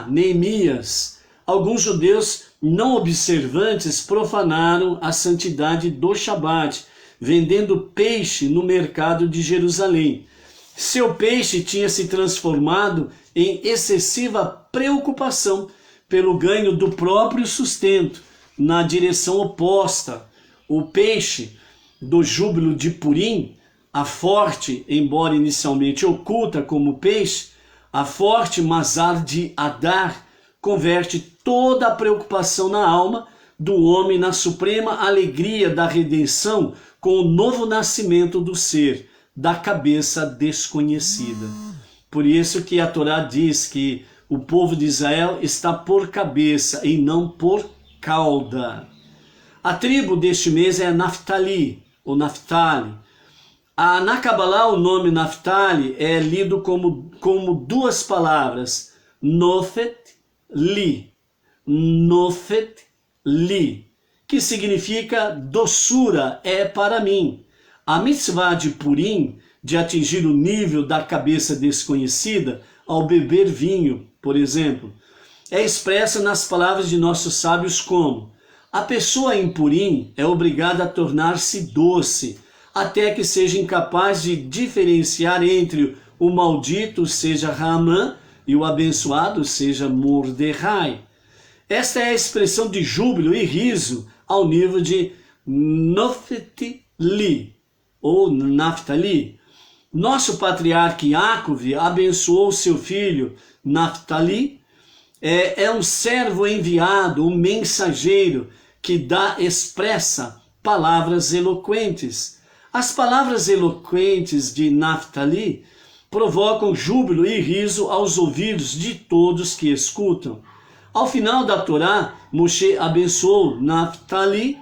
A: Neemias, alguns judeus não observantes profanaram a santidade do Shabat, vendendo peixe no mercado de Jerusalém. Seu peixe tinha se transformado em excessiva preocupação pelo ganho do próprio sustento, na direção oposta. O peixe do júbilo de Purim, a forte, embora inicialmente oculta como peixe, a forte Mazar de Adar, converte toda a preocupação na alma do homem na suprema alegria da redenção com o novo nascimento do ser, da cabeça desconhecida. Por isso que a Torá diz que o povo de Israel está por cabeça e não por cauda. A tribo deste mês é Naftali, ou Naftali. Na Kabbalah, o nome Naftali é lido como duas palavras, Nofet Li, que significa doçura é para mim. A mitzvah de Purim, de atingir o nível da cabeça desconhecida ao beber vinho, por exemplo, é expressa nas palavras de nossos sábios como: a pessoa em Purim é obrigada a tornar-se doce, até que seja incapaz de diferenciar entre o maldito, seja Haman, e o abençoado, seja Mordecai. Esta é a expressão de júbilo e riso ao nível de Naftali, ou Naftali. Nosso patriarca Yaakov abençoou seu filho Naftali. É um servo enviado, um mensageiro que expressa palavras eloquentes. As palavras eloquentes de Naftali provocam júbilo e riso aos ouvidos de todos que escutam. Ao final da Torá, Moshe abençoou Naftali.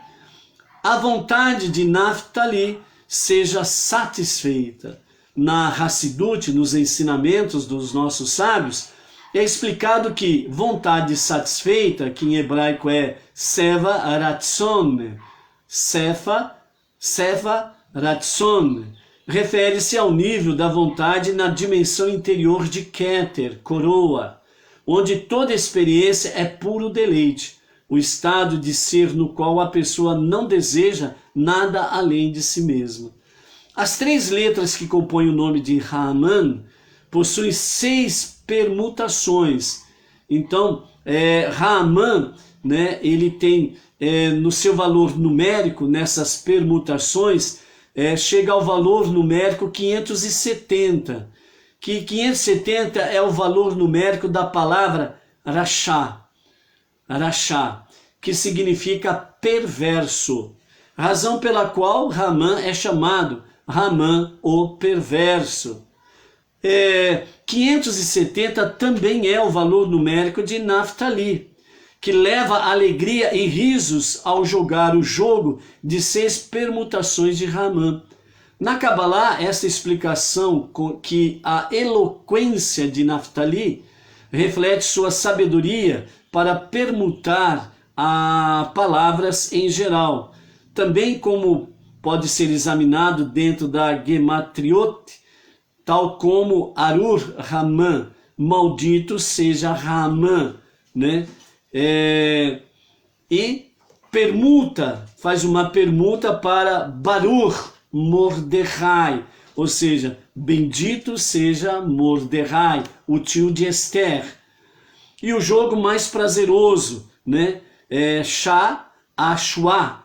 A: A vontade de Naftali seja satisfeita. Na Hassidut, nos ensinamentos dos nossos sábios, é explicado que vontade satisfeita, que em hebraico é Seva Ratzon, Seva Ratson refere-se ao nível da vontade na dimensão interior de Keter, coroa, onde toda experiência é puro deleite, o estado de ser no qual a pessoa não deseja nada além de si mesma. As 3 letras que compõem o nome de Rahman possuem 6 permutações. Então, Rahman, né, ele tem no seu valor numérico, nessas permutações, chega ao valor numérico 570, que 570 é o valor numérico da palavra Rasha, que significa perverso, razão pela qual Rahman é chamado Rahman, o perverso. 570 também é o valor numérico de Naftali, que leva alegria e risos ao jogar o jogo de 6 permutações de Rahman. Na Kabbalah, essa explicação que a eloquência de Naftali reflete sua sabedoria para permutar a palavras em geral, também como pode ser examinado dentro da Gematriot, tal como Arur Rahman, maldito seja Rahman, né? E permuta, faz uma permuta para Baruch Mordecai, ou seja, bendito seja Mordecai, o tio de Esther. E o jogo mais prazeroso, né? Shah Ashwa,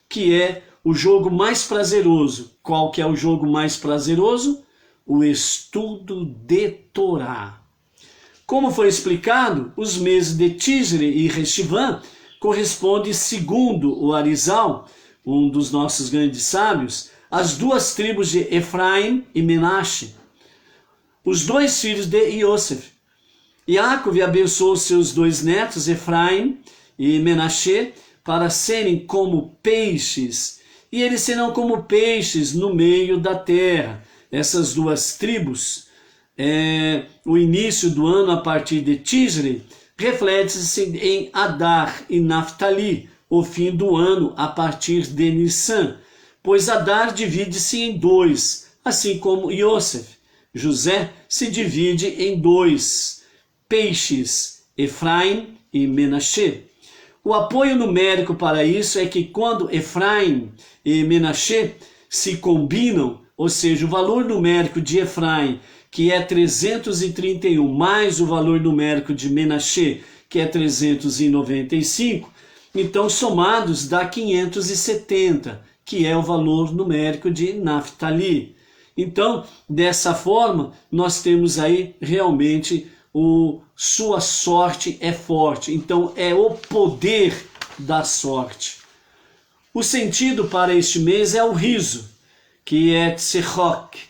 A: que é o jogo mais prazeroso. Qual que é o jogo mais prazeroso? O estudo de Torá. Como foi explicado, os meses de Tishrei e Reshivan correspondem, segundo o Arizal, um dos nossos grandes sábios, às 2 tribos de Efraim e Menashe, os 2 filhos de Yosef. Yaakov abençoou seus 2 netos, Efraim e Menashe, para serem como peixes, e eles serão como peixes no meio da terra. Essas 2 tribos, o início do ano a partir de Tishrei, reflete-se em Adar e Naftali, o fim do ano a partir de Nissan, pois Adar divide-se em 2, assim como Yosef, José, se divide em 2 peixes, Efraim e Menashe. O apoio numérico para isso é que quando Efraim e Menashe se combinam, ou seja, o valor numérico de Efraim, que é 331, mais o valor numérico de Menashe, que é 395, então somados dá 570, que é o valor numérico de Naftali. Então, dessa forma, nós temos aí realmente sua sorte é forte. Então, é o poder da sorte. O sentido para este mês é o riso, que é tzechok.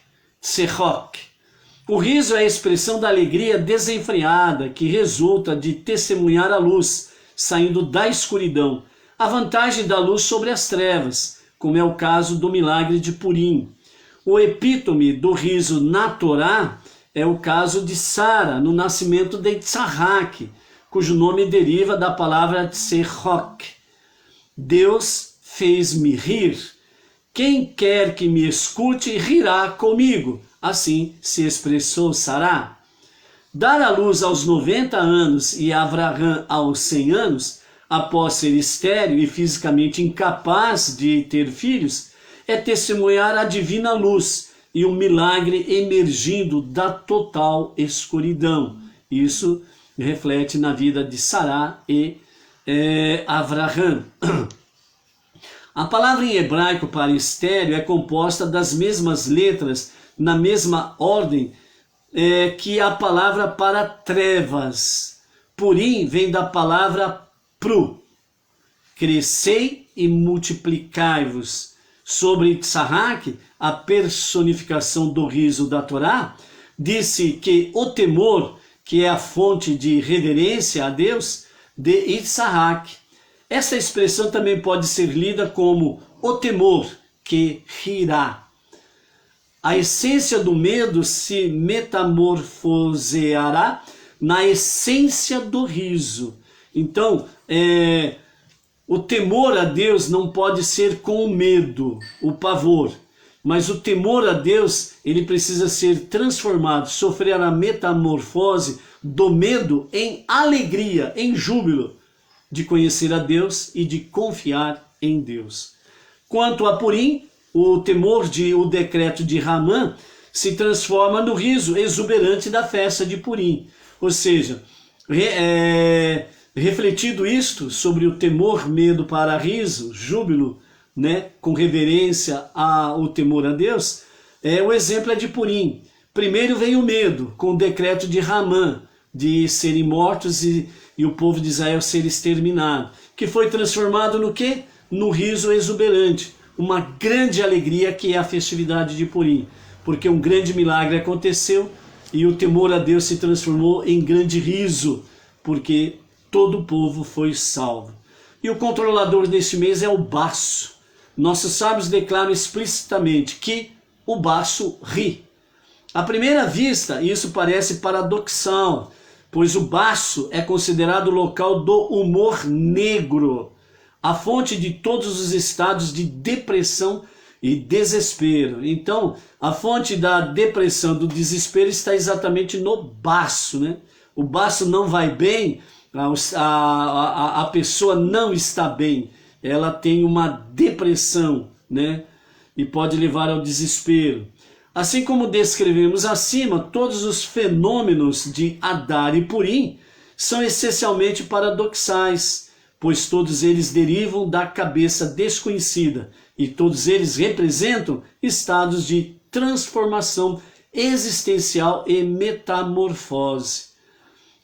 A: O riso é a expressão da alegria desenfreada que resulta de testemunhar a luz, saindo da escuridão, a vantagem da luz sobre as trevas, como é o caso do milagre de Purim. O epítome do riso na Torá é o caso de Sara, no nascimento de Tzahak, cujo nome deriva da palavra tzechok. Deus fez-me rir. Quem quer que me escute, rirá comigo. Assim se expressou Sará. Dar à luz aos 90 anos e Avraham aos 100 anos, após ser estéril e fisicamente incapaz de ter filhos, é testemunhar a divina luz e o milagre emergindo da total escuridão. Isso reflete na vida de Sará e Avraham. A palavra em hebraico para estéril é composta das mesmas letras, na mesma ordem que a palavra para trevas. Purim vem da palavra pru, crescei e multiplicai-vos. Sobre Tzahak, a personificação do riso da Torá, disse que o temor, que é a fonte de reverência a Deus, de Tzahak. Essa expressão também pode ser lida como o temor que rirá. A essência do medo se metamorfoseará na essência do riso. Então, o temor a Deus não pode ser com o medo, o pavor, mas o temor a Deus, ele precisa ser transformado, sofrer a metamorfose do medo em alegria, em júbilo, de conhecer a Deus e de confiar em Deus. Quanto a Purim, o decreto de Ramã se transforma no riso exuberante da festa de Purim. Ou seja, refletido isto sobre o temor, medo para riso, júbilo, né, com reverência ao temor a Deus, o exemplo é de Purim. Primeiro vem o medo, com o decreto de Ramã, de serem mortos e o povo de Israel ser exterminado, que foi transformado no quê? No riso exuberante, uma grande alegria que é a festividade de Purim, porque um grande milagre aconteceu e o temor a Deus se transformou em grande riso, porque todo o povo foi salvo. E o controlador deste mês é o baço. Nossos sábios declaram explicitamente que o baço ri. À primeira vista, isso parece paradoxal, pois o baço é considerado o local do humor negro, a fonte de todos os estados de depressão e desespero. Então, a fonte da depressão, do desespero está exatamente no baço, né? O baço não vai bem, a pessoa não está bem, ela tem uma depressão, né? E pode levar ao desespero. Assim como descrevemos acima, todos os fenômenos de Adar e Purim são essencialmente paradoxais, pois todos eles derivam da cabeça desconhecida e todos eles representam estados de transformação existencial e metamorfose.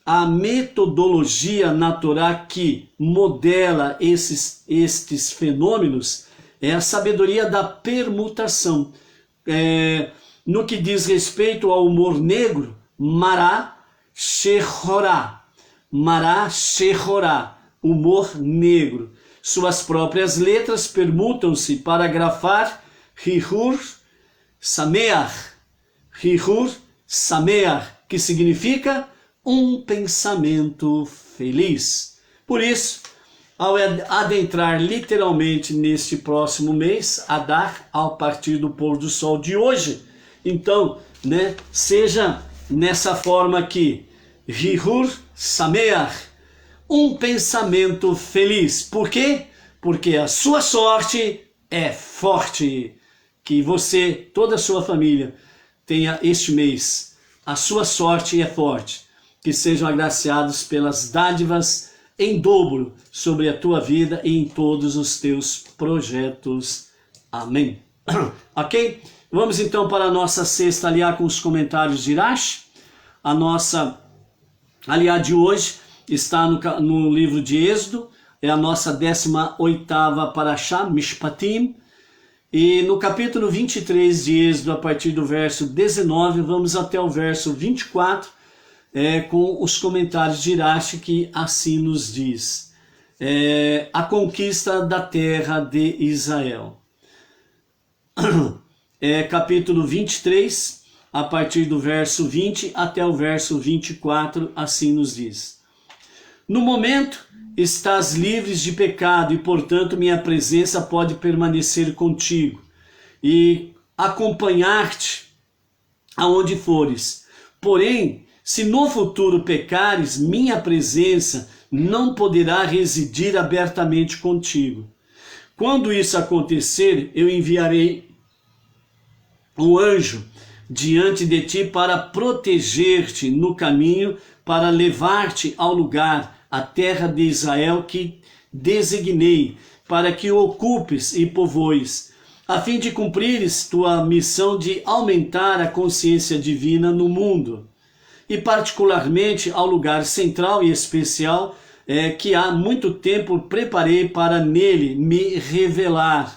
A: A metodologia natural que modela estes fenômenos é a sabedoria da permutação. No que diz respeito ao humor negro, Mará Shechorá, humor negro. Suas próprias letras permutam-se para grafar Hihur Sameach, que significa um pensamento feliz. Por isso, ao adentrar literalmente neste próximo mês, Adar, ao partir do pôr do sol de hoje, então, né, seja nessa forma aqui, Hihur Sameach, um pensamento feliz. Por quê? Porque a sua sorte é forte. Que você, toda a sua família, tenha este mês. A sua sorte é forte. Que sejam agraciados pelas dádivas em dobro sobre a tua vida e em todos os teus projetos. Amém. Ok? Vamos então para a nossa sexta aliá com os comentários de Irash. A nossa aliá de hoje está no livro de Êxodo, é a nossa 18ª Parashá, Mishpatim, e no capítulo 23 de Êxodo, a partir do verso 19, vamos até o verso 24, com os comentários de Irash, que assim nos diz. A conquista da terra de Israel. Capítulo 23, a partir do verso 20 até o verso 24, assim nos diz. No momento, estás livres de pecado e, portanto, minha presença pode permanecer contigo e acompanhar-te aonde fores. Porém, se no futuro pecares, minha presença não poderá residir abertamente contigo. Quando isso acontecer, eu enviarei um anjo diante de ti para proteger-te no caminho, para levar-te ao lugar, a terra de Israel que designei, para que o ocupes e povoes, a fim de cumprires tua missão de aumentar a consciência divina no mundo, e particularmente ao lugar central e especial que há muito tempo preparei para nele me revelar.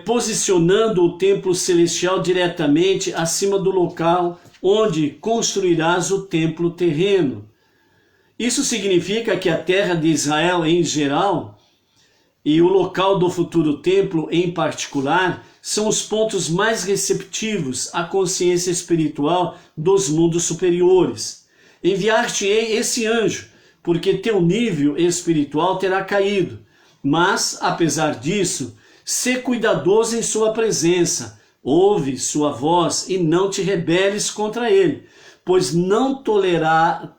A: Posicionando o templo celestial diretamente acima do local onde construirás o templo terreno. Isso significa que a terra de Israel em geral e o local do futuro templo em particular são os pontos mais receptivos à consciência espiritual dos mundos superiores. Enviar-te-ei esse anjo porque teu nível espiritual terá caído. Mas, apesar disso, sê cuidadoso em sua presença, ouve sua voz e não te rebeles contra ele, pois não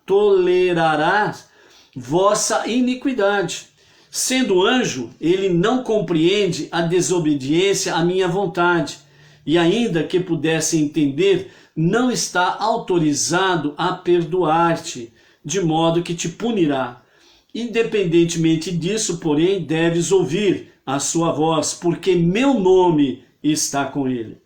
A: tolerarás vossa iniquidade. Sendo anjo, ele não compreende a desobediência à minha vontade, e ainda que pudesse entender, não está autorizado a perdoar-te, de modo que te punirá. Independentemente disso, porém, deves ouvir a sua voz, porque meu nome está com ele.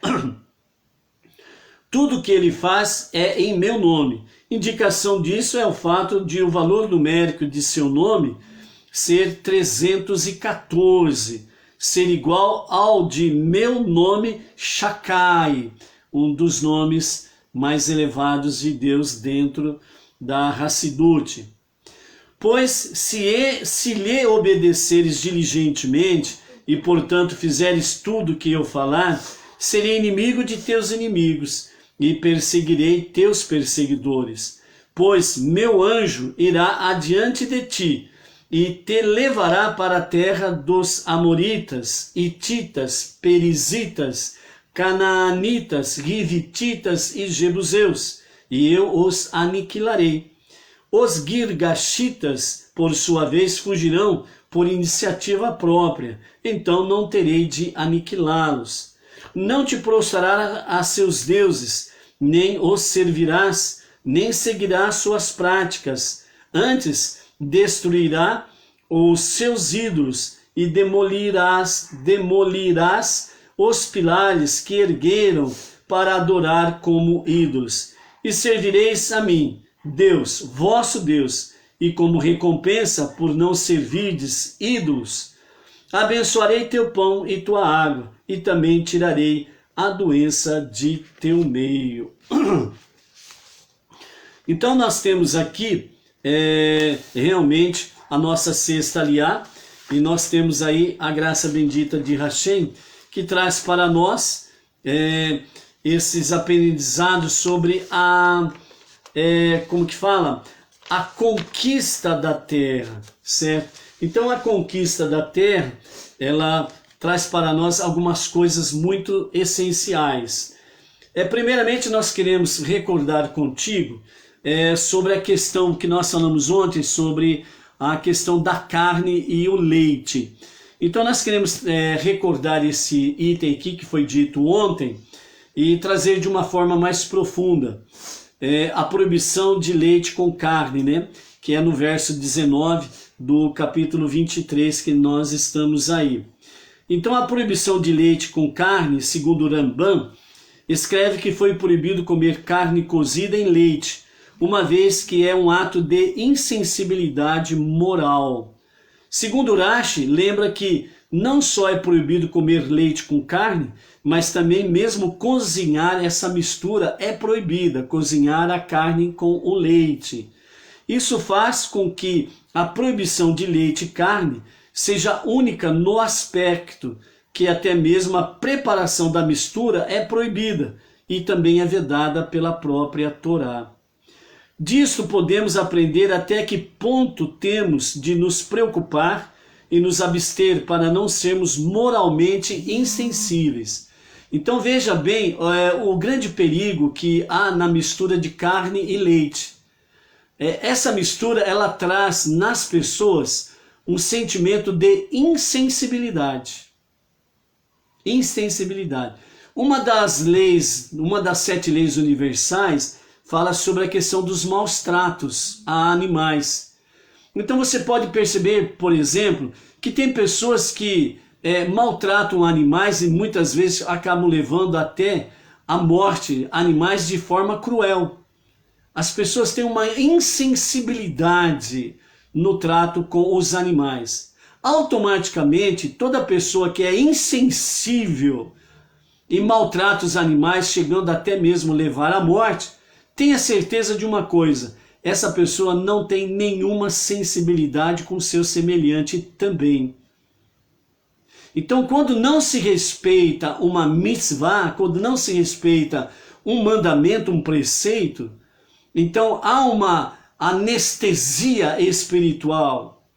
A: Tudo que ele faz é em meu nome. Indicação disso é o fato de o valor numérico de seu nome ser 314, ser igual ao de meu nome Shakai, um dos nomes mais elevados de Deus dentro da Hassidut. Pois se lhe obedeceres diligentemente e portanto fizeres tudo o que eu falar, serei inimigo de teus inimigos e perseguirei teus perseguidores. Pois meu anjo irá adiante de ti e te levará para a terra dos Amoritas, Hititas, Perizitas, Canaanitas, Rivititas e Jebuseus, e eu os aniquilarei. Os Girgashitas, por sua vez, fugirão por iniciativa própria, então não terei de aniquilá-los. Não te prostrarás a seus deuses, nem os servirás, nem seguirás suas práticas. Antes, destruirá os seus ídolos e demolirás os pilares que ergueram para adorar como ídolos. E servireis a mim, Deus, vosso Deus, e como recompensa por não servirdes ídolos, abençoarei teu pão e tua água, e também tirarei a doença de teu meio. Então nós temos aqui realmente a nossa sexta aliá, e nós temos aí a graça bendita de Hashem, que traz para nós esses aprendizados sobre a conquista da terra, certo? Então a conquista da terra, ela traz para nós algumas coisas muito essenciais. Primeiramente nós queremos recordar contigo sobre a questão que nós falamos ontem, sobre a questão da carne e o leite. Então nós queremos recordar esse item aqui que foi dito ontem e trazer de uma forma mais profunda. A proibição de leite com carne, né? Que é no verso 19 do capítulo 23 que nós estamos aí. Então a proibição de leite com carne, segundo o Rambam, escreve que foi proibido comer carne cozida em leite, uma vez que é um ato de insensibilidade moral. Segundo Rashi, lembra que não só é proibido comer leite com carne, mas também mesmo cozinhar essa mistura é proibida, cozinhar a carne com o leite. Isso faz com que a proibição de leite e carne seja única no aspecto que até mesmo a preparação da mistura é proibida e também é vedada pela própria Torá. Disto podemos aprender até que ponto temos de nos preocupar e nos abster para não sermos moralmente insensíveis. Então veja bem o grande perigo que há na mistura de carne e leite. Essa mistura ela traz nas pessoas um sentimento de insensibilidade. Insensibilidade. Uma das 7 leis universais fala sobre a questão dos maus tratos a animais. Então você pode perceber, por exemplo, que tem pessoas que maltratam animais e muitas vezes acabam levando até a morte animais de forma cruel. As pessoas têm uma insensibilidade no trato com os animais. Automaticamente, toda pessoa que é insensível e maltrata os animais, chegando até mesmo levar à morte, tenha certeza de uma coisa: essa pessoa não tem nenhuma sensibilidade com seu semelhante também. Então, quando não se respeita uma mitzvah, quando não se respeita um mandamento, um preceito, então há anestesia espiritual.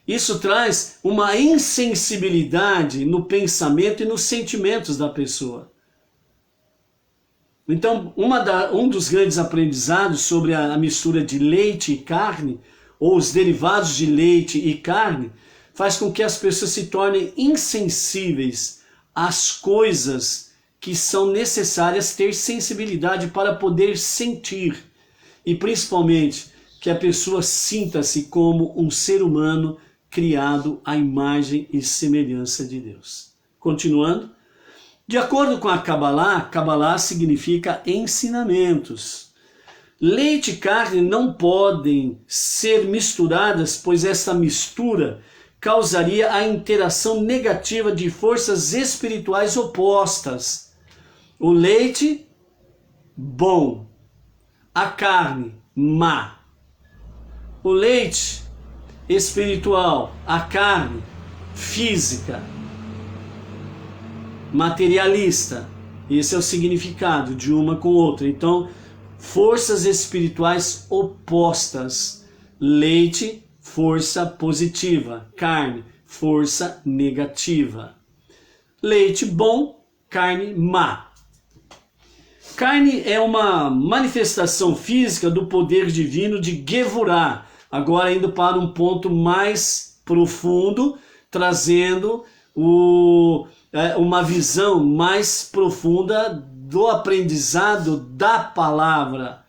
A: Isso traz uma insensibilidade no pensamento e nos sentimentos da pessoa. Então, um dos grandes aprendizados sobre a mistura de leite e carne, ou os derivados de leite e carne, faz com que as pessoas se tornem insensíveis às coisas que são necessárias ter sensibilidade para poder sentir. E principalmente que a pessoa sinta-se como um ser humano criado à imagem e semelhança de Deus. Continuando. De acordo com a Kabbalah significa ensinamentos. Leite e carne não podem ser misturadas, pois essa mistura causaria a interação negativa de forças espirituais opostas. O leite, bom. A carne, má. O leite, espiritual. A carne, física. Materialista. Esse é o significado de uma com outra. Então, forças espirituais opostas. Leite, força positiva. Carne, força negativa. Leite bom, carne má. Carne é uma manifestação física do poder divino de Gevurah. Agora indo para um ponto mais profundo, trazendo uma visão mais profunda do aprendizado da palavra,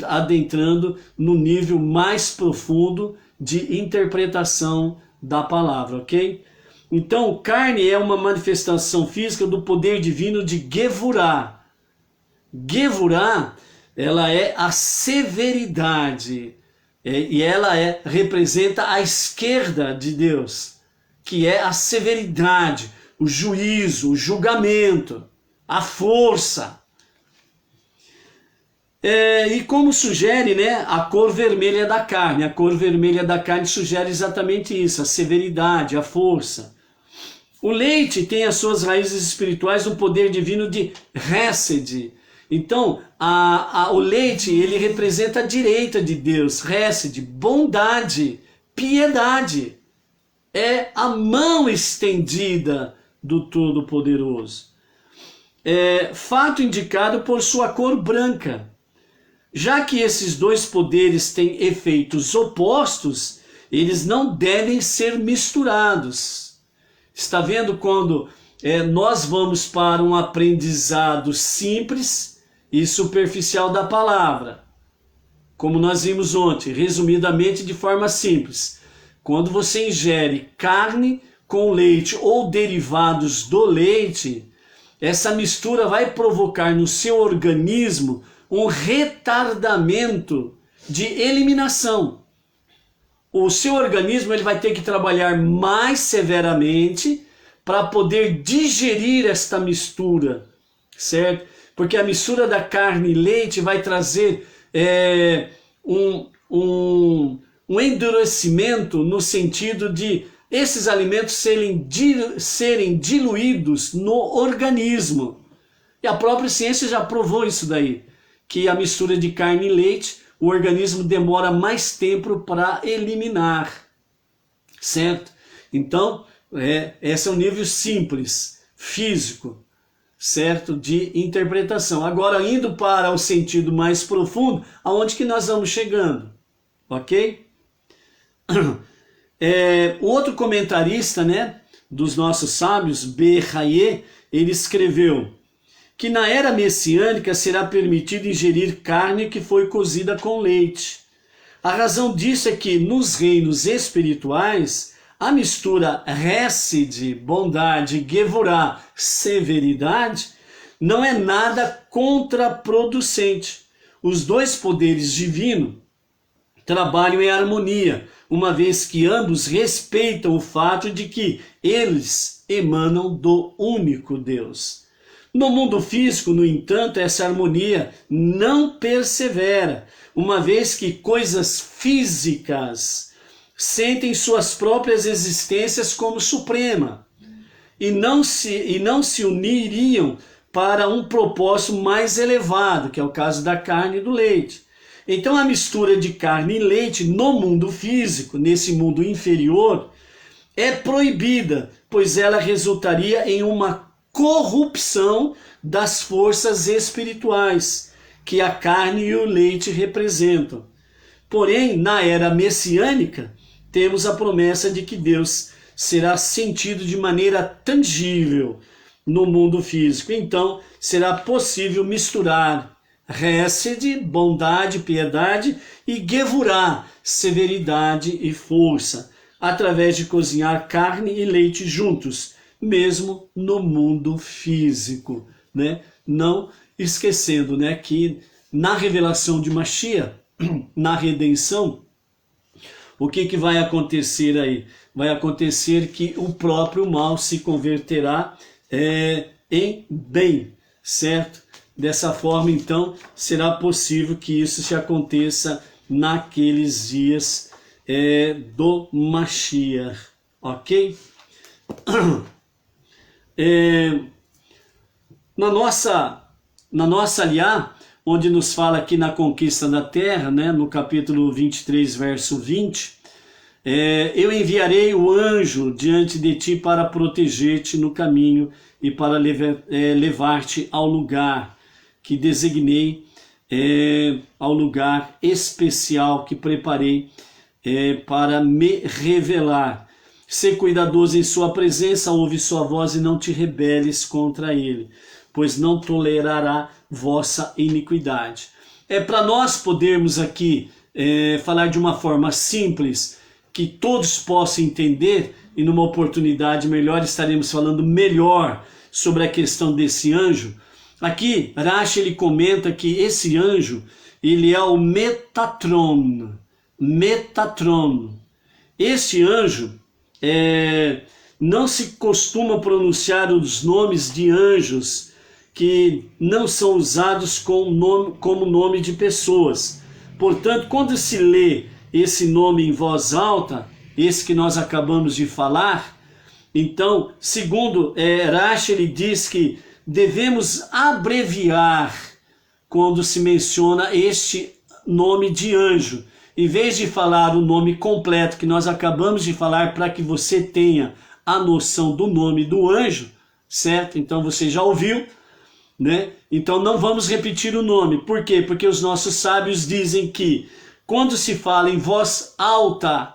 A: adentrando no nível mais profundo de interpretação da palavra, ok? Então, carne é uma manifestação física do poder divino de Gevurah. Gevurah, ela é a severidade, e ela representa a esquerda de Deus, que é a severidade, o juízo, o julgamento, a força. E como sugere, né, a cor vermelha da carne. A cor vermelha da carne sugere exatamente isso, a severidade, a força. O leite tem as suas raízes espirituais no poder divino de Hesed. Então, o leite, ele representa a direita de Deus, Hesed, bondade, piedade. É a mão estendida do Todo-Poderoso. Fato indicado por sua cor branca. Já que esses dois poderes têm efeitos opostos, eles não devem ser misturados. Está vendo quando nós vamos para um aprendizado simples e superficial da palavra? Como nós vimos ontem, resumidamente de forma simples. Quando você ingere carne com leite ou derivados do leite, essa mistura vai provocar no seu organismo um retardamento de eliminação. O seu organismo ele vai ter que trabalhar mais severamente para poder digerir esta mistura, certo? Porque a mistura da carne e leite vai trazer um endurecimento no sentido de esses alimentos serem diluídos no organismo. E a própria ciência já provou isso daí, que a mistura de carne e leite, o organismo demora mais tempo para eliminar, certo? Então, esse é um nível simples, físico, certo? De interpretação. Agora, indo para o sentido mais profundo, aonde que nós vamos chegando, ok? O outro comentarista, né, dos nossos sábios, Behaye, ele escreveu que na era messiânica será permitido ingerir carne que foi cozida com leite. A razão disso é que nos reinos espirituais, a mistura Hesed, bondade, Gevurah, severidade, não é nada contraproducente. Os dois poderes divinos trabalham em harmonia, uma vez que ambos respeitam o fato de que eles emanam do único Deus. No mundo físico, no entanto, essa harmonia não persevera, uma vez que coisas físicas sentem suas próprias existências como suprema e não se uniriam para um propósito mais elevado, que é o caso da carne e do leite. Então a mistura de carne e leite no mundo físico, nesse mundo inferior, é proibida, pois ela resultaria em uma corrupção das forças espirituais que a carne e o leite representam. Porém, na era messiânica, temos a promessa de que Deus será sentido de maneira tangível no mundo físico. Então, será possível misturar Hesed, bondade, piedade, e Gevurah, severidade e força, através de cozinhar carne e leite juntos, mesmo no mundo físico, né? Não esquecendo, né, que na revelação de Mashiach, na redenção, o que vai acontecer aí? Vai acontecer que o próprio mal se converterá em bem, certo? Dessa forma, então, será possível que isso se aconteça naqueles dias do Mashiach, ok? Na nossa aliá, onde nos fala aqui na conquista da terra, né, no capítulo 23, verso 20, eu enviarei o anjo diante de ti para proteger-te no caminho e para levar-te ao lugar que designei, ao lugar especial que preparei para me revelar. Sê cuidadoso em sua presença, ouve sua voz e não te rebeles contra ele, pois não tolerará vossa iniquidade. Para nós podermos aqui falar de uma forma simples, que todos possam entender, e numa oportunidade melhor estaremos falando melhor sobre a questão desse anjo. Aqui, Rashi ele comenta que esse anjo, ele é o Metatron. Metatron. Este anjo, não se costuma pronunciar os nomes de anjos que não são usados como nome de pessoas. Portanto, quando se lê esse nome em voz alta, esse que nós acabamos de falar, então, segundo Rashi, ele diz que devemos abreviar quando se menciona este nome de anjo. Em vez de falar o nome completo que nós acabamos de falar, para que você tenha a noção do nome do anjo, certo? Então você já ouviu, né? Então não vamos repetir o nome. Por quê? Porque os nossos sábios dizem que quando se fala em voz alta,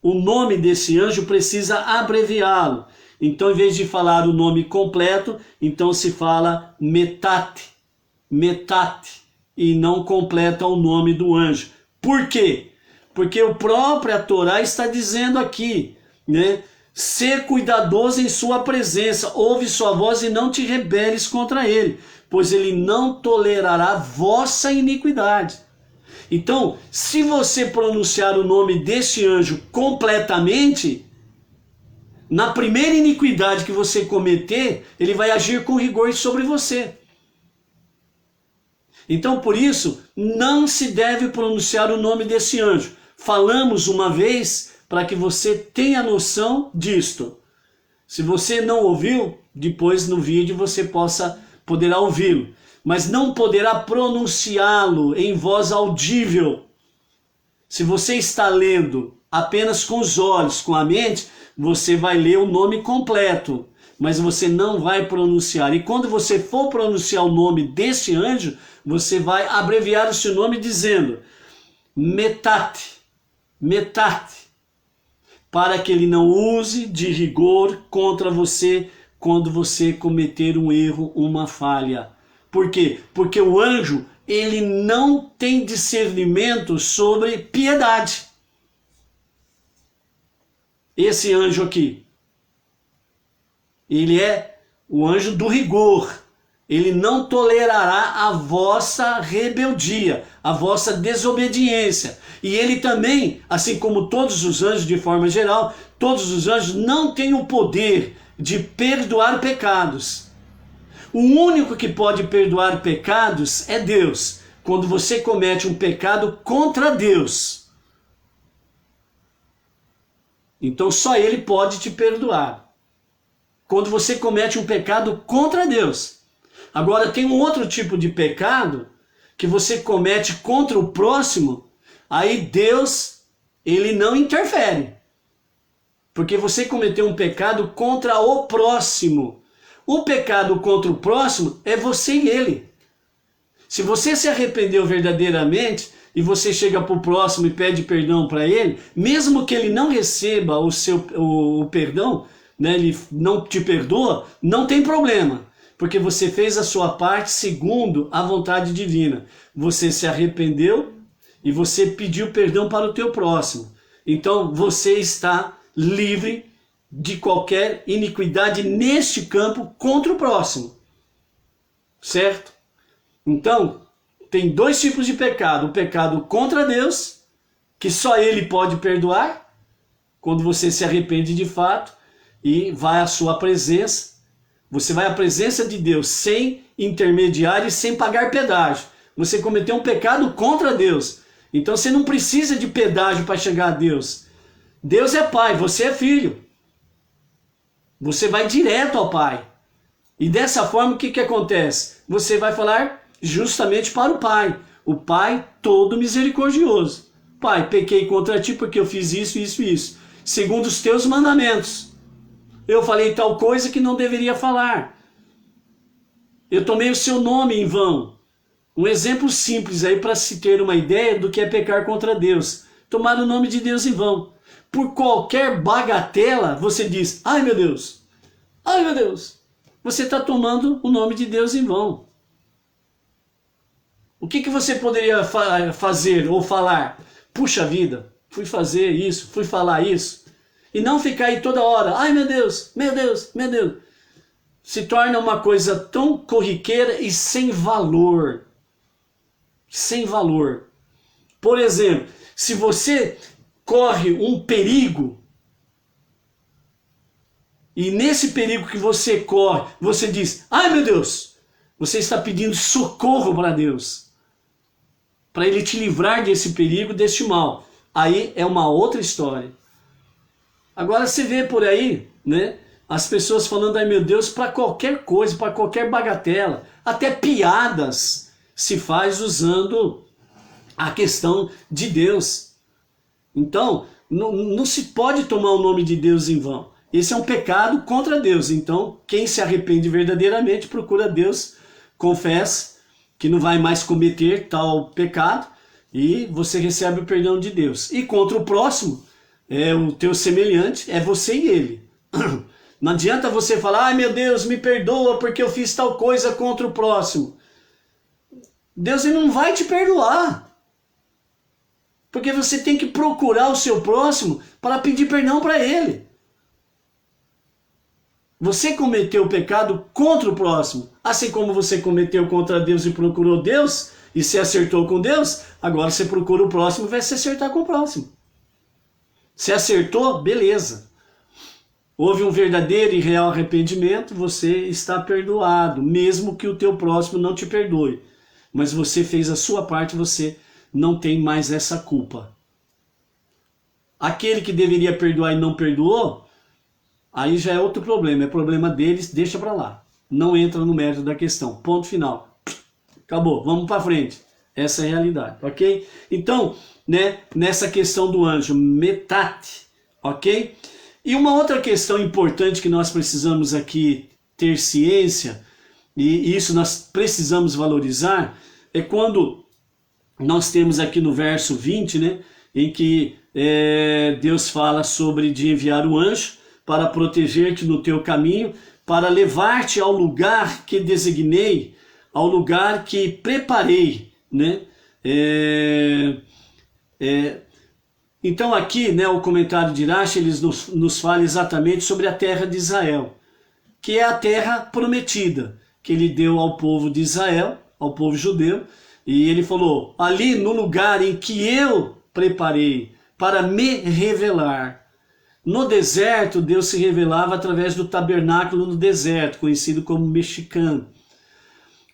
A: o nome desse anjo precisa abreviá-lo. Então, em vez de falar o nome completo, então se fala Metat, e não completa o nome do anjo. Por quê? Porque o próprio Torá está dizendo aqui, né? Ser cuidadoso em sua presença, ouve sua voz e não te rebeles contra ele, pois ele não tolerará vossa iniquidade. Então, se você pronunciar o nome deste anjo completamente, na primeira iniquidade que você cometer, ele vai agir com rigor sobre você. Então, por isso, não se deve pronunciar o nome desse anjo. Falamos uma vez para que você tenha noção disto. Se você não ouviu, depois no vídeo você poderá ouvi-lo. Mas não poderá pronunciá-lo em voz audível. Se você está lendo apenas com os olhos, com a mente, você vai ler o nome completo, mas você não vai pronunciar. E quando você for pronunciar o nome deste anjo, você vai abreviar o seu nome dizendo Metat, para que ele não use de rigor contra você quando você cometer um erro, uma falha. Por quê? Porque o anjo, ele não tem discernimento sobre piedade. Esse anjo aqui, ele é o anjo do rigor. Ele não tolerará a vossa rebeldia, a vossa desobediência. E ele também, assim como todos os anjos de forma geral, todos os anjos não têm o poder de perdoar pecados. O único que pode perdoar pecados é Deus. Quando você comete um pecado contra Deus, então só Ele pode te perdoar. Quando você comete um pecado contra Deus. Agora tem um outro tipo de pecado que você comete contra o próximo, aí Deus, ele não interfere. Porque você cometeu um pecado contra o próximo. O pecado contra o próximo é você e ele. Se você se arrependeu verdadeiramente e você chega para o próximo e pede perdão para ele, mesmo que ele não receba o perdão, né, ele não te perdoa, não tem problema. Porque você fez a sua parte segundo a vontade divina. Você se arrependeu e você pediu perdão para o teu próximo. Então você está livre de qualquer iniquidade neste campo contra o próximo. Certo? Então, tem dois tipos de pecado. O pecado contra Deus, que só Ele pode perdoar, quando você se arrepende de fato e vai à sua presença. Você vai à presença de Deus sem intermediário e sem pagar pedágio. Você cometeu um pecado contra Deus. Então você não precisa de pedágio para chegar a Deus. Deus é Pai, você é filho. Você vai direto ao Pai. E dessa forma o que acontece? Você vai falar justamente para o Pai. O Pai todo misericordioso. Pai, pequei contra ti porque eu fiz isso, isso e isso. Segundo os teus mandamentos. Eu falei tal coisa que não deveria falar. Eu tomei o seu nome em vão. Um exemplo simples aí para se ter uma ideia do que é pecar contra Deus. Tomar o nome de Deus em vão. Por qualquer bagatela, você diz, ai meu Deus, ai meu Deus. Você está tomando o nome de Deus em vão. O que você poderia fazer ou falar? Puxa vida, fui fazer isso, fui falar isso. E não ficar aí toda hora, ai meu Deus, meu Deus, meu Deus. Se torna uma coisa tão corriqueira e sem valor. Sem valor. Por exemplo, se você corre um perigo, e nesse perigo que você corre, você diz, ai meu Deus, você está pedindo socorro para Deus, para Ele te livrar desse perigo, deste mal. Aí é uma outra história. Agora você vê por aí, né, as pessoas falando, ai meu Deus, para qualquer coisa, para qualquer bagatela, até piadas se faz usando a questão de Deus. Então, não se pode tomar o nome de Deus em vão. Esse é um pecado contra Deus. Então, quem se arrepende verdadeiramente, procura Deus, confessa que não vai mais cometer tal pecado e você recebe o perdão de Deus. E contra o próximo, o teu semelhante, é você e ele. Não adianta você falar, ai meu Deus, me perdoa porque eu fiz tal coisa contra o próximo. Deus ele não vai te perdoar. Porque você tem que procurar o seu próximo para pedir perdão para ele. Você cometeu o pecado contra o próximo. Assim como você cometeu contra Deus e procurou Deus, e se acertou com Deus, agora você procura o próximo e vai se acertar com o próximo. Se acertou, beleza. Houve um verdadeiro e real arrependimento, você está perdoado, mesmo que o teu próximo não te perdoe. Mas você fez a sua parte, você não tem mais essa culpa. Aquele que deveria perdoar e não perdoou, aí já é outro problema, é problema deles, deixa pra lá. Não entra no mérito da questão, ponto final. Acabou, vamos pra frente. Essa é a realidade, ok? Então, né, nessa questão do anjo, metate, ok? E uma outra questão importante que nós precisamos aqui ter ciência, e isso nós precisamos valorizar, é quando nós temos aqui no verso 20, né, em que Deus fala sobre de enviar o anjo para proteger-te no teu caminho, para levar-te ao lugar que designei, ao lugar que preparei, né? Então aqui, né, o comentário de Irache, eles nos fala exatamente sobre a terra de Israel, que é a terra prometida, que ele deu ao povo de Israel, ao povo judeu, e ele falou, ali no lugar em que eu preparei para me revelar. No deserto, Deus se revelava através do tabernáculo no deserto, conhecido como mexicano.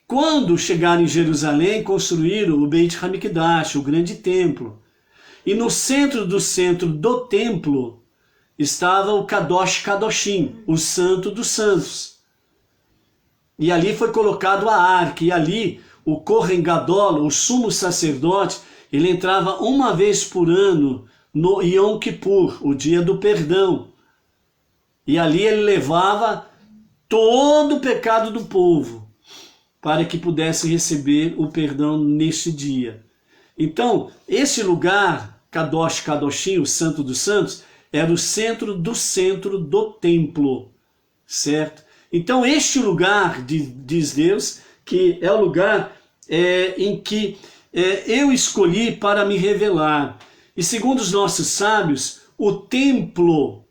A: Quando chegaram em Jerusalém, construíram o Beit Hamikdash, o grande templo. E no centro do templo estava o Kadosh Kadoshim, o Santo dos Santos. E ali foi colocado a arca, e ali o Kohen Gadol, o sumo sacerdote, ele entrava uma vez por ano no Yom Kippur, o dia do perdão. E ali ele levava todo o pecado do povo, para que pudesse receber o perdão neste dia. Então, esse lugar, Kadosh Kadoshim, o Santo dos Santos, era o centro do templo, certo? Então, este lugar, diz Deus, que é o lugar em que eu escolhi para me revelar. E segundo os nossos sábios, o templo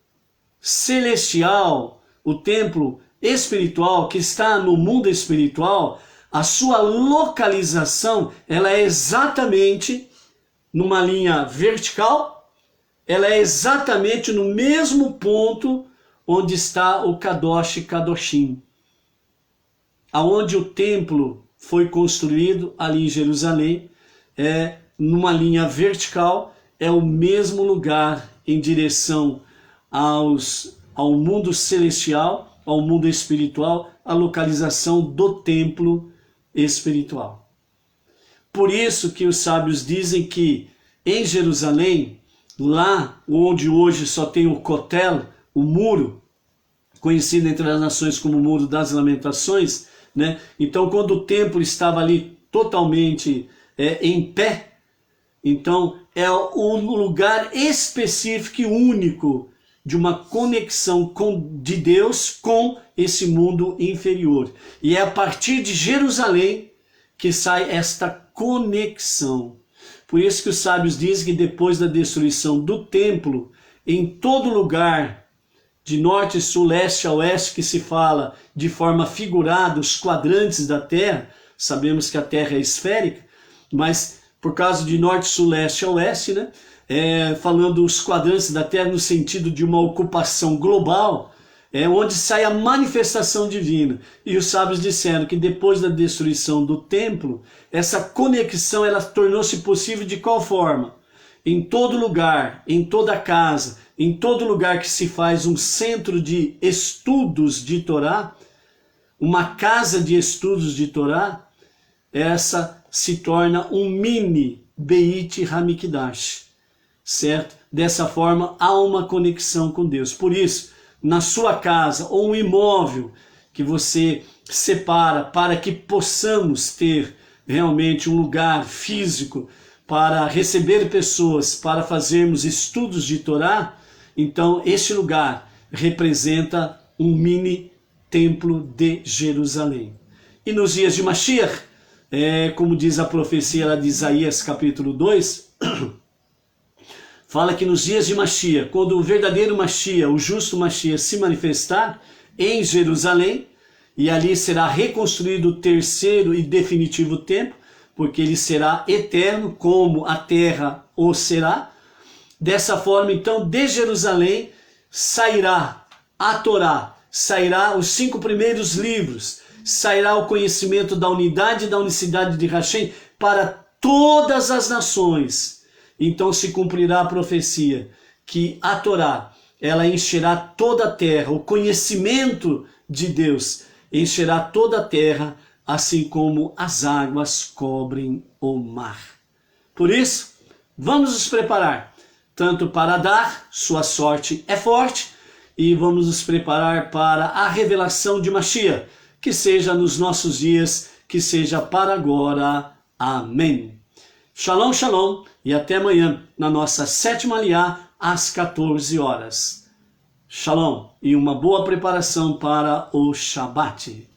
A: celestial, o templo espiritual que está no mundo espiritual, a sua localização, ela é exatamente numa linha vertical, ela é exatamente no mesmo ponto onde está o Kadosh Kadoshim, aonde o templo foi construído ali em Jerusalém, numa linha vertical, é o mesmo lugar em direção ao mundo celestial, ao mundo espiritual, a localização do templo espiritual. Por isso que os sábios dizem que em Jerusalém, lá onde hoje só tem o Kotel, o muro, conhecido entre as nações como o Muro das Lamentações, né? Então quando o templo estava ali totalmente em pé, então é um lugar específico e único de uma conexão de Deus com esse mundo inferior. E é a partir de Jerusalém que sai esta conexão. Por isso que os sábios dizem que depois da destruição do templo, em todo lugar, de norte, sul, leste a oeste, que se fala de forma figurada, os quadrantes da Terra, sabemos que a Terra é esférica, mas por causa de norte, sul, leste a oeste, né? Falando os quadrantes da Terra no sentido de uma ocupação global, onde sai a manifestação divina. E os sábios disseram que depois da destruição do templo, essa conexão ela tornou-se possível de qual forma? Em todo lugar, em toda casa, em todo lugar que se faz um centro de estudos de Torá, uma casa de estudos de Torá, essa se torna um mini Beit Hamikdash. Certo? Dessa forma há uma conexão com Deus. Por isso, na sua casa ou um imóvel que você separa para que possamos ter realmente um lugar físico para receber pessoas, para fazermos estudos de Torá, então este lugar representa um mini templo de Jerusalém. E nos dias de Mashiach, como diz a profecia lá de Isaías capítulo 2, fala que nos dias de Mashiach, quando o verdadeiro Mashiach, o justo Mashiach se manifestar em Jerusalém, e ali será reconstruído o terceiro e definitivo templo, porque ele será eterno, como a terra o será. Dessa forma, então, de Jerusalém sairá a Torá, sairá os 5 primeiros livros, sairá o conhecimento da unidade e da unicidade de Hashem para todas as nações. Então se cumprirá a profecia que a Torá, ela encherá toda a terra, o conhecimento de Deus encherá toda a terra, assim como as águas cobrem o mar. Por isso, vamos nos preparar, tanto para dar, sua sorte é forte, e vamos nos preparar para a revelação de Mashiach, que seja nos nossos dias, que seja para agora. Amém. Shalom, shalom, e até amanhã, na nossa 7ª Aliá, às 14 horas. Shalom, e uma boa preparação para o Shabat.